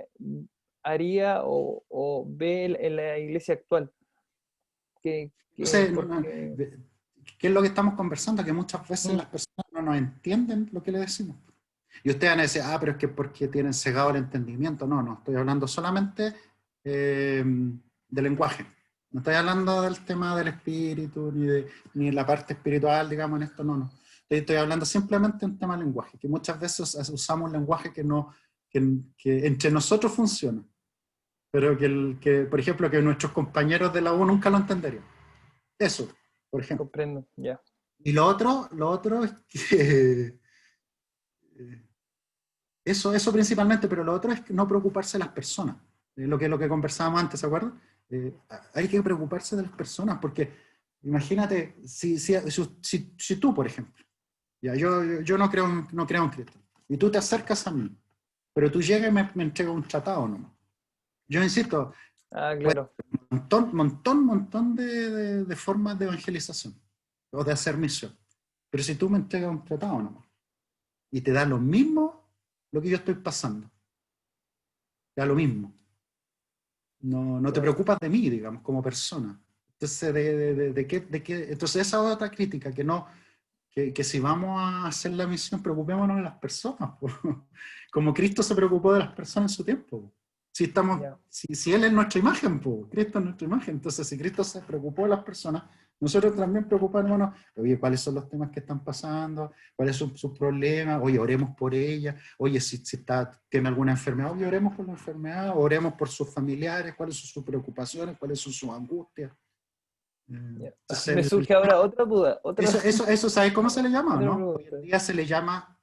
haría o ve en la iglesia actual? ¿Qué es lo que estamos conversando? Que muchas veces las personas no nos entienden lo que le decimos. Y ustedes van a decir, pero es que porque tienen cegado el entendimiento. No, estoy hablando solamente de lenguaje. No estoy hablando del tema del espíritu, ni de la parte espiritual, digamos, en esto, no. Estoy hablando simplemente de un tema de lenguaje, que muchas veces usamos un lenguaje que entre nosotros funciona, pero que, por ejemplo, que nuestros compañeros de la U nunca lo entenderían. Eso, por ejemplo. Comprendo, ya. Y lo otro es que... Eso principalmente, pero lo otro es no preocuparse de las personas. Lo que conversábamos antes, ¿se acuerdan? hay que preocuparse de las personas, porque imagínate, si tú, por ejemplo, ya, yo no creo en Cristo, y tú te acercas a mí, pero tú llegas y me entregas un tratado nomás. Yo insisto, Claro. montón de formas de evangelización o de hacer misión. Pero si tú me entregas un tratado nomás y te da lo mismo lo que yo estoy pasando, te da lo mismo. No te preocupas de mí, digamos, como persona. Entonces, ¿de qué? Entonces esa otra crítica, que si vamos a hacer la misión, preocupémonos de las personas. Po. Como Cristo se preocupó de las personas en su tiempo. Po. Si Él es nuestra imagen, po, Cristo es nuestra imagen. Entonces, si Cristo se preocupó de las personas, nosotros también preocupémonos, oye, ¿cuáles son los temas que están pasando? ¿Cuáles son sus problemas? Oye, oremos por ella. Oye, si tiene alguna enfermedad, oye, oremos por la enfermedad, oremos por sus familiares, cuáles son sus preocupaciones, cuáles son sus angustias. Me surge ahora otra duda. Eso ¿sabes cómo se le llama? ¿No? Pregunta. Hoy en día se le llama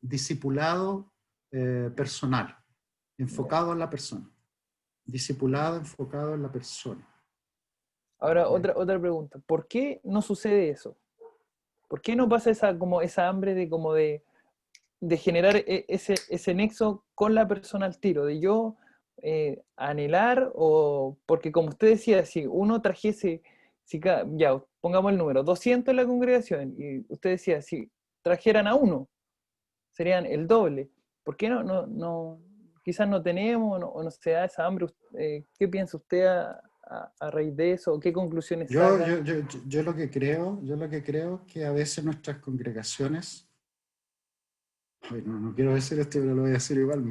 discipulado personal, enfocado en la persona. Discipulado enfocado en la persona. Ahora, otra pregunta. ¿Por qué no sucede eso? ¿Por qué no pasa esa hambre de generar ese nexo con la persona al tiro? De yo anhelar, o porque como usted decía, si uno trajese, ya, pongamos el número, 200 en la congregación, y usted decía, si trajeran a uno, serían el doble. ¿Por qué no quizás no tenemos, o no se da esa hambre? ¿Qué piensa usted a raíz de eso? ¿Qué conclusiones saca? Yo lo que creo es que a veces nuestras congregaciones, no quiero decir esto, pero lo voy a decir igual,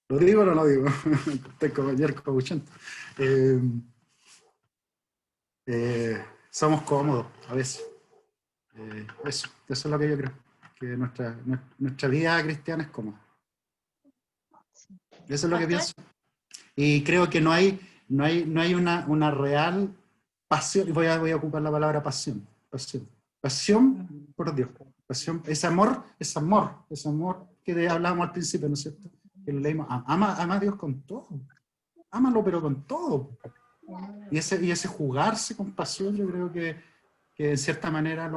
¿lo digo o no lo digo? Estoy como ayer coachando. Somos cómodos a veces. Eso es lo que yo creo, que nuestra vida cristiana es cómoda. Eso es lo que pienso. Y creo que no hay una real pasión, y voy a ocupar la palabra pasión por Dios. Pasión, ese amor que hablábamos al principio, ¿no es cierto? Que lo leímos, ama a Dios con todo, ámalo pero con todo. Y ese jugarse con pasión, yo creo que en cierta manera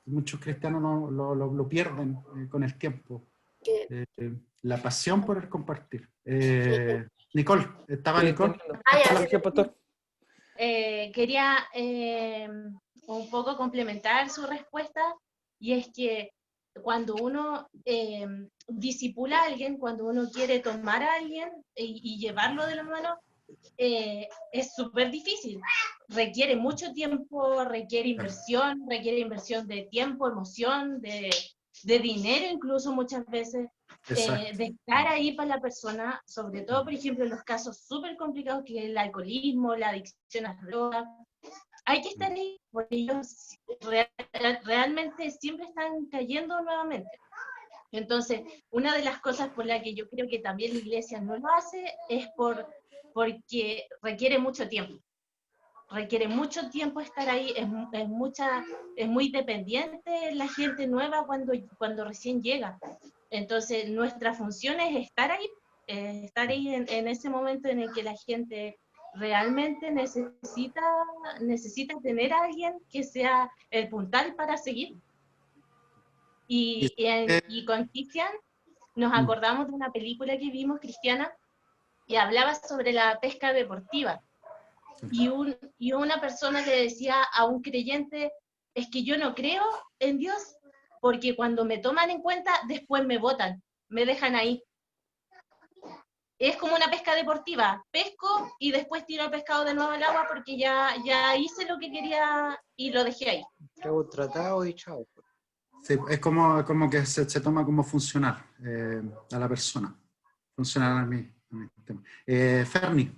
muchos cristianos lo pierden con el tiempo. La pasión por el compartir. Nicole, ¿estaba Nicole? Gracias, pastor. Quería un poco complementar su respuesta, y es que cuando uno discipula a alguien, cuando uno quiere tomar a alguien y llevarlo de la mano, es súper difícil. Requiere mucho tiempo, requiere inversión de tiempo, emoción, de dinero incluso muchas veces, de estar ahí para la persona, sobre todo, por ejemplo, en los casos súper complicados que es el alcoholismo, la adicción a drogas. Hay que estar ahí porque ellos realmente siempre están cayendo nuevamente. Entonces, una de las cosas por la que yo creo que también la iglesia no lo hace es porque requiere mucho tiempo. Requiere mucho tiempo estar ahí, es muy dependiente la gente nueva cuando recién llega. Entonces, nuestra función es estar ahí en ese momento en el que la gente realmente necesita tener a alguien que sea el puntal para seguir. Y con Cristian nos acordamos de una película que vimos cristiana y hablaba sobre la pesca deportiva. Y una persona le decía a un creyente, es que yo no creo en Dios porque cuando me toman en cuenta, después me botan, me dejan ahí. Es como una pesca deportiva, pesco y después tiro el pescado de nuevo al agua porque ya hice lo que quería y lo dejé ahí. Hago un tratado y chao. Sí, es como que se toma como funcional a la persona. Funcional a mí. Ferni.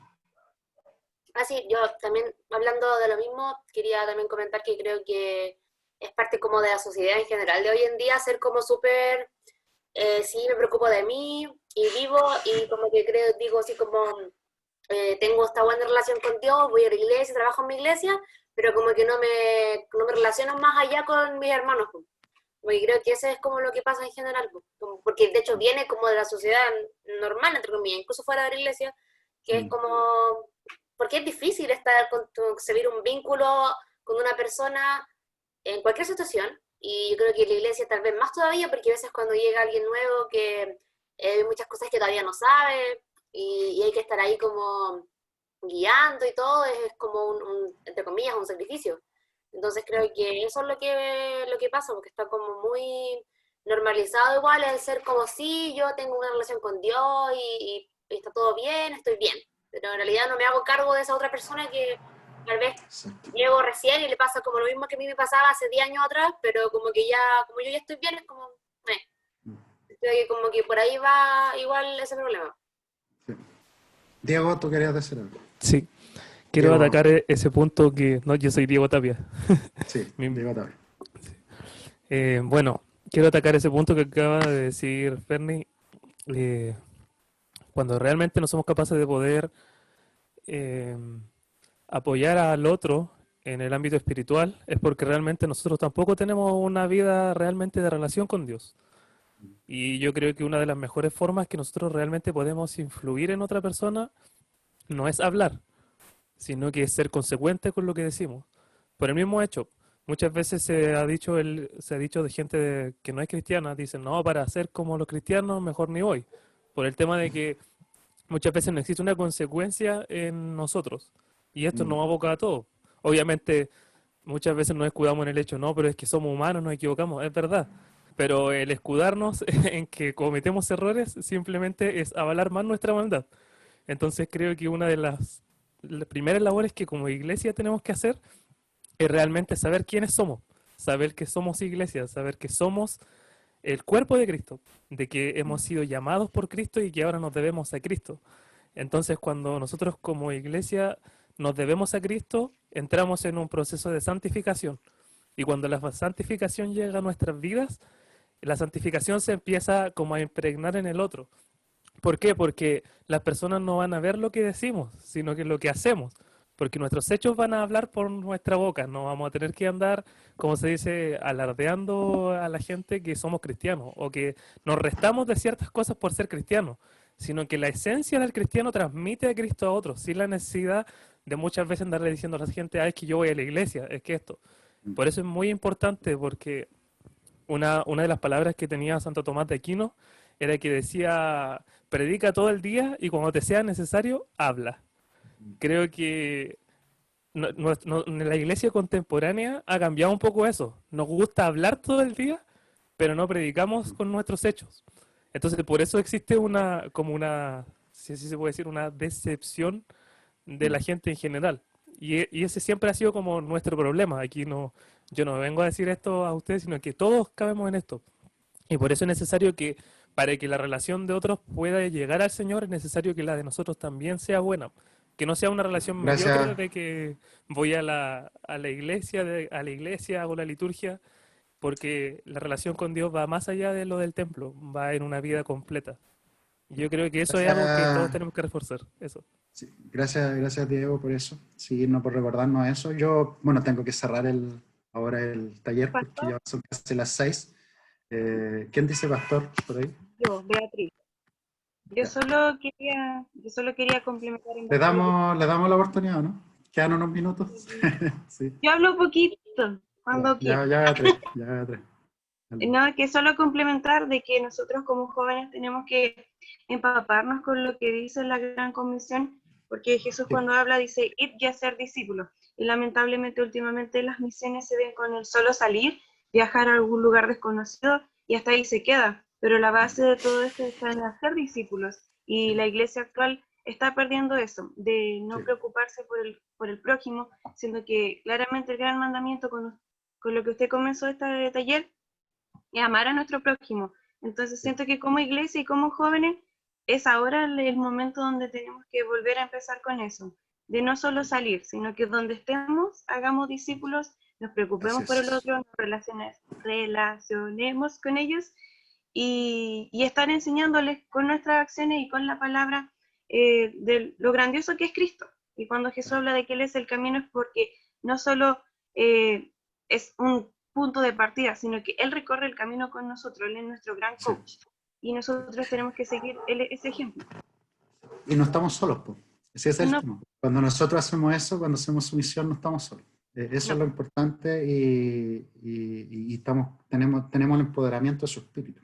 Sí, yo también, hablando de lo mismo, quería también comentar que creo que es parte como de la sociedad en general de hoy en día, ser como súper, sí, me preocupo de mí y vivo, y como que digo así como, tengo esta buena relación con Dios, voy a la iglesia, trabajo en mi iglesia, pero como que no me relaciono más allá con mis hermanos. Y creo que eso es como lo que pasa en general, porque de hecho viene como de la sociedad normal, entre comillas, incluso fuera de la iglesia, que es como, porque es difícil concebir un vínculo con una persona en cualquier situación, y yo creo que la iglesia tal vez más todavía, porque a veces cuando llega alguien nuevo que hay muchas cosas que todavía no sabe, y hay que estar ahí como guiando y todo, es como entre comillas, un sacrificio. Entonces creo que eso es lo que pasa, porque está como muy normalizado igual el ser como sí, yo tengo una relación con Dios y está todo bien, estoy bien. Pero en realidad no me hago cargo de esa otra persona que tal vez llego recién y le pasa como lo mismo que a mí me pasaba hace 10 años atrás, pero como que ya, como yo ya estoy bien, es como, creo que como que por ahí va igual ese problema. Sí. Diego, ¿tú querías decir algo? Sí, quiero Diego. atacar ese punto que, no, yo soy Diego Tapia. Sí, Diego Tapia. Bueno, quiero atacar ese punto que acaba de decir Ferni. Cuando realmente no somos capaces de poder apoyar al otro en el ámbito espiritual, es porque realmente nosotros tampoco tenemos una vida realmente de relación con Dios. Y yo creo que una de las mejores formas que nosotros realmente podemos influir en otra persona no es hablar, sino que es ser consecuente con lo que decimos. Por el mismo hecho, muchas veces se ha dicho de gente que no es cristiana, dicen, no, para ser como los cristianos mejor ni voy, por el tema de que muchas veces no existe una consecuencia en nosotros, y esto nos aboca a todo. Obviamente, muchas veces nos escudamos en el hecho, no, pero es que somos humanos, nos equivocamos, es verdad, pero el escudarnos en que cometemos errores simplemente es avalar más nuestra maldad. Entonces creo que una de las primeras labores que como iglesia tenemos que hacer es realmente saber quiénes somos, saber que somos iglesia, saber que somos el cuerpo de Cristo, de que hemos sido llamados por Cristo y que ahora nos debemos a Cristo. Entonces, cuando nosotros como iglesia nos debemos a Cristo, entramos en un proceso de santificación. Y cuando la santificación llega a nuestras vidas, la santificación se empieza como a impregnar en el otro. ¿Por qué? Porque las personas no van a ver lo que decimos, sino que lo que hacemos. Porque nuestros hechos van a hablar por nuestra boca. No vamos a tener que andar, como se dice, alardeando a la gente que somos cristianos o que nos restamos de ciertas cosas por ser cristianos, sino que la esencia del cristiano transmite a Cristo a otros, sin la necesidad de muchas veces andarle diciendo a la gente, es que yo voy a la iglesia, es que esto. Por eso es muy importante, porque una de las palabras que tenía Santo Tomás de Aquino era que decía, predica todo el día y cuando te sea necesario, habla. Creo que la iglesia contemporánea ha cambiado un poco eso. Nos gusta hablar todo el día, pero no predicamos con nuestros hechos. Entonces, por eso existe si así se puede decir, una decepción de la gente en general. Y ese siempre ha sido como nuestro problema. Aquí yo no vengo a decir esto a ustedes, sino que todos cabemos en esto. Y por eso es necesario que, para que la relación de otros pueda llegar al Señor, es necesario que la de nosotros también sea buena. Que no sea una relación mediocre de que voy a la iglesia, hago la liturgia, porque la relación con Dios va más allá de lo del templo, va en una vida completa. Yo creo que eso es algo que todos tenemos que reforzar. Eso. Sí, gracias Diego por eso, seguirnos por recordarnos eso. Yo, bueno, tengo que cerrar ahora el taller porque ya son casi las 6. ¿Quién dice pastor por ahí? Yo, Beatriz. Yo solo quería complementar. Le damos la oportunidad, ¿no? Quedan unos minutos. Sí. Yo hablo poquito, cuando quiero. Ya tres. No, que solo complementar de que nosotros como jóvenes tenemos que empaparnos con lo que dice la Gran Comisión, porque Jesús cuando habla dice, id y hacer discípulos. Y lamentablemente últimamente las misiones se ven con el solo salir, viajar a algún lugar desconocido y hasta ahí se queda. Pero la base de todo esto está en hacer discípulos. Y la iglesia actual está perdiendo eso, de no preocuparse por el prójimo, siendo que claramente el gran mandamiento con lo que usted comenzó este taller es amar a nuestro prójimo. Entonces siento que como iglesia y como jóvenes es ahora el momento donde tenemos que volver a empezar con eso, de no solo salir, sino que donde estemos hagamos discípulos, nos preocupemos por el otro, nos relacionemos con ellos y estar enseñándoles con nuestras acciones y con la palabra de lo grandioso que es Cristo. Y cuando Jesús habla de que Él es el camino es porque no solo es un punto de partida, sino que Él recorre el camino con nosotros, Él es nuestro gran Sí. coach. Y nosotros tenemos que seguir ese ejemplo. Y no estamos solos, pues. Ese es el No. tema. Cuando nosotros hacemos eso, cuando hacemos su misión, no estamos solos. Eso No. es lo importante y tenemos el empoderamiento de su espíritu.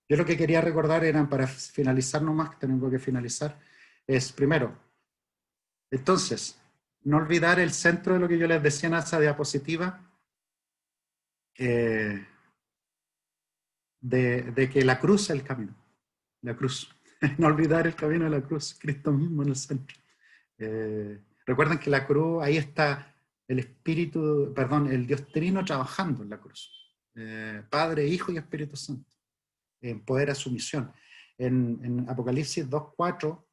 Yo lo que quería recordar era, para finalizar nomás, que tengo que finalizar, es primero, entonces, no olvidar el centro de lo que yo les decía en esa diapositiva, de que la cruz es el camino. La cruz. No olvidar el camino de la cruz, Cristo mismo en el centro. Recuerden que la cruz, ahí está el Espíritu, perdón, el Dios Trino trabajando en la cruz. Padre, Hijo y Espíritu Santo. En poder a su misión. En Apocalipsis 2:4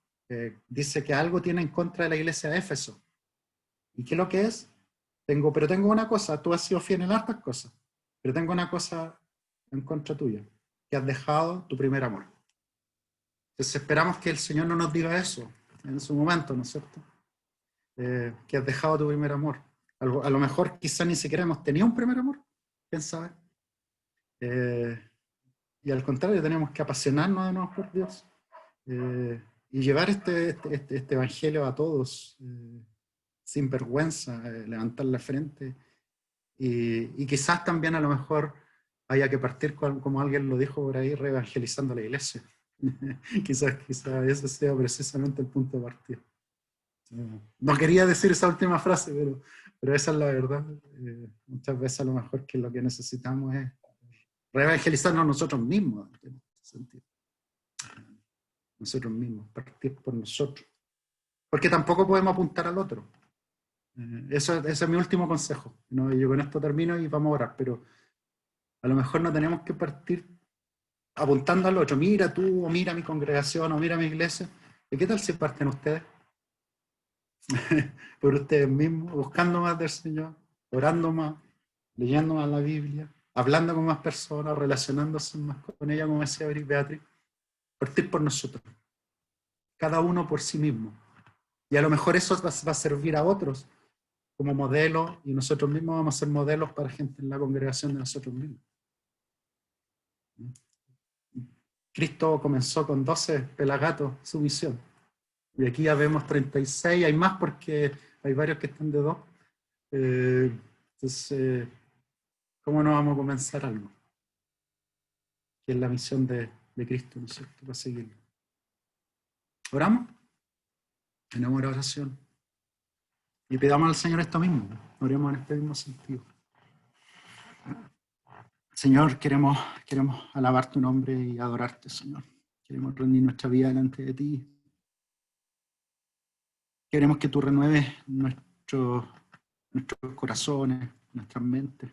dice que algo tiene en contra de la iglesia de Éfeso. ¿Y qué es lo que es? Pero tengo una cosa, tú has sido fiel en hartas cosas, pero tengo una cosa en contra tuya, que has dejado tu primer amor. Entonces esperamos que el Señor no nos diga eso en su momento, ¿no es cierto? Que has dejado tu primer amor. A lo mejor quizá ni siquiera hemos tenido un primer amor, ¿quién sabe? Y al contrario, tenemos que apasionarnos de nuevo por Dios y llevar este evangelio a todos sin vergüenza, levantar la frente y quizás también a lo mejor haya que partir, como alguien lo dijo por ahí, reevangelizando la iglesia. quizás ese sea precisamente el punto de partida. No quería decir esa última frase, pero esa es la verdad. Muchas veces a lo mejor que lo que necesitamos es reevangelizarnos nosotros mismos, en ese sentido. Nosotros mismos, partir por nosotros. Porque tampoco podemos apuntar al otro. Ese es mi último consejo, ¿no? Yo con esto termino y vamos a orar, pero a lo mejor no tenemos que partir apuntando al otro. Mira tú, o mira mi congregación, o mira mi iglesia. ¿Y qué tal si parten ustedes? Por ustedes mismos, buscando más del Señor, orando más, leyendo más la Biblia, hablando con más personas, relacionándose más con ella, como decía Beatriz. Partir por nosotros, cada uno por sí mismo. Y a lo mejor eso va a servir a otros como modelo, y nosotros mismos vamos a ser modelos para gente en la congregación de nosotros mismos. Cristo comenzó con 12 pelagatos su misión. Y aquí ya vemos 36, hay más porque hay varios que están de 2. Entonces, ¿cómo no vamos a comenzar algo? Que es la misión de Cristo, ¿no es cierto? Para seguirlo. ¿Oramos? Tenemos una oración. Y pidamos al Señor esto mismo. Oremos en este mismo sentido. Señor, queremos alabar tu nombre y adorarte, Señor. Queremos rendir nuestra vida delante de ti. Queremos que tú renueves nuestros corazones, nuestras mentes,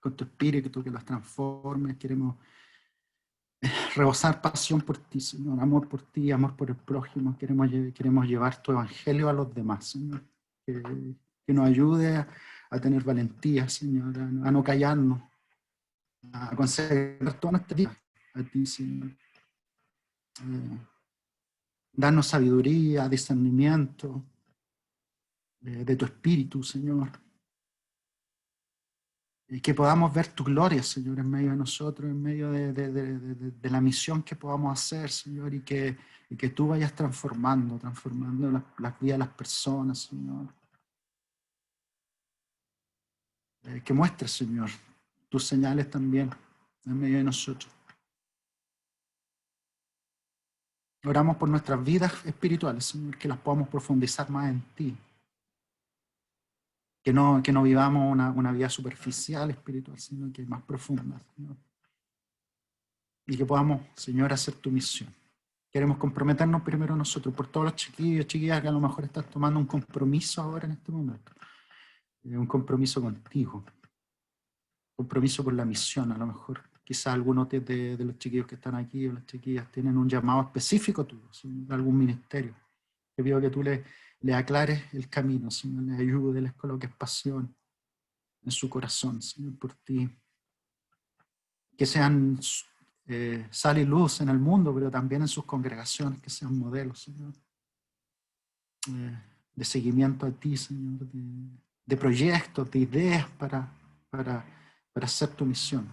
con tu espíritu, que los transformes. Queremos rebosar pasión por ti, Señor, amor por ti, amor por el prójimo. Queremos llevar tu evangelio a los demás, Señor. Que nos ayude a tener valentía, Señor, a no callarnos, a consagrar toda nuestra vida a ti, Señor. Darnos sabiduría, discernimiento de tu espíritu, Señor. Y que podamos ver tu gloria, Señor, en medio de nosotros, en medio de la misión que podamos hacer, Señor, y que tú vayas transformando las vidas de las personas, Señor. Que muestres, Señor, tus señales también en medio de nosotros. Oramos por nuestras vidas espirituales, Señor, que las podamos profundizar más en ti. Que no vivamos una vida superficial espiritual, sino que más profunda, Señor. Y que podamos, Señor, hacer tu misión. Queremos comprometernos primero nosotros, por todos los chiquillos, chiquillas que a lo mejor están tomando un compromiso ahora en este momento. Un compromiso contigo. Compromiso por la misión, a lo mejor. Quizás algunos de los chiquillos que están aquí o las chiquillas tienen un llamado específico tuyo, de algún ministerio. Te pido que tú le aclares el camino, Señor, le ayudes, les coloques pasión en su corazón, Señor, por ti. Que sean sal y luz en el mundo, pero también en sus congregaciones, que sean modelos, Señor, de seguimiento a ti, Señor, de proyectos, de ideas para para hacer tu misión.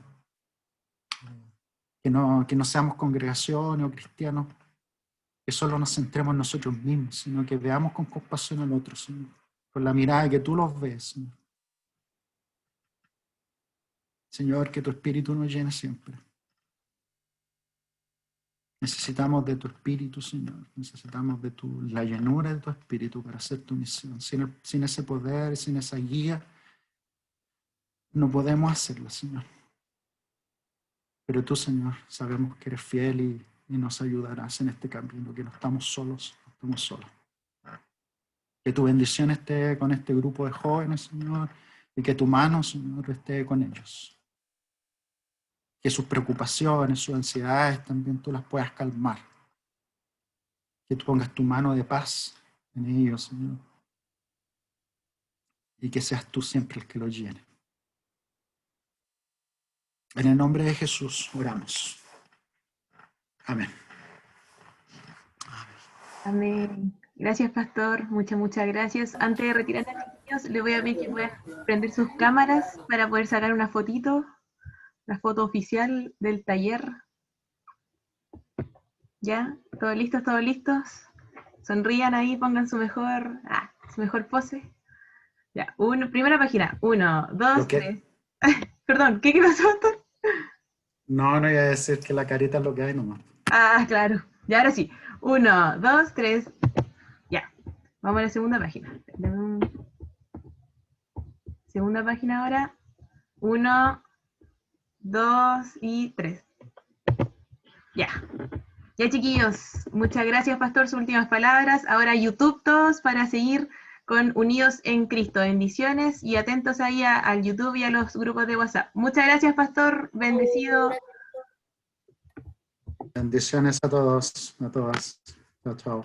Que no seamos congregaciones o cristianos que solo nos centremos en nosotros mismos, sino que veamos con compasión al otro, Señor, con la mirada que tú los ves, Señor. Señor, que tu Espíritu nos llene siempre. Necesitamos de tu Espíritu, Señor. Necesitamos de la llenura de tu Espíritu para hacer tu misión. Sin ese poder, sin esa guía, no podemos hacerlo, Señor. Pero tú, Señor, sabemos que eres fiel y nos ayudarás en este camino, que no estamos solos, no estamos solos. Que tu bendición esté con este grupo de jóvenes, Señor, y que tu mano, Señor, esté con ellos. Que sus preocupaciones, sus ansiedades también tú las puedas calmar. Que tú pongas tu mano de paz en ellos, Señor. Y que seas tú siempre el que los llene. En el nombre de Jesús oramos. Amén. Amén. Gracias, pastor. Muchas gracias. Antes de retirar a los niños, le voy a pedir que puedan prender sus cámaras para poder sacar una fotito, la foto oficial del taller. ¿Ya? ¿Todos listos? ¿Todos listos? Sonrían ahí, pongan su mejor pose. Ya, primera página. 1, 2, 3. Perdón, ¿qué pasó, pastor? No iba a decir que la carita es lo que hay nomás. Ah, claro. Y ahora sí. 1, 2, 3. Ya. Vamos a la segunda página. Segunda página ahora. 1, 2 y 3. Ya. Ya, chiquillos. Muchas gracias, pastor. Sus últimas palabras. Ahora YouTube todos para seguir con Unidos en Cristo. Bendiciones y atentos ahí al YouTube y a los grupos de WhatsApp. Muchas gracias, pastor. Bendecido. Bendiciones a todos, a todas. Chao, chao.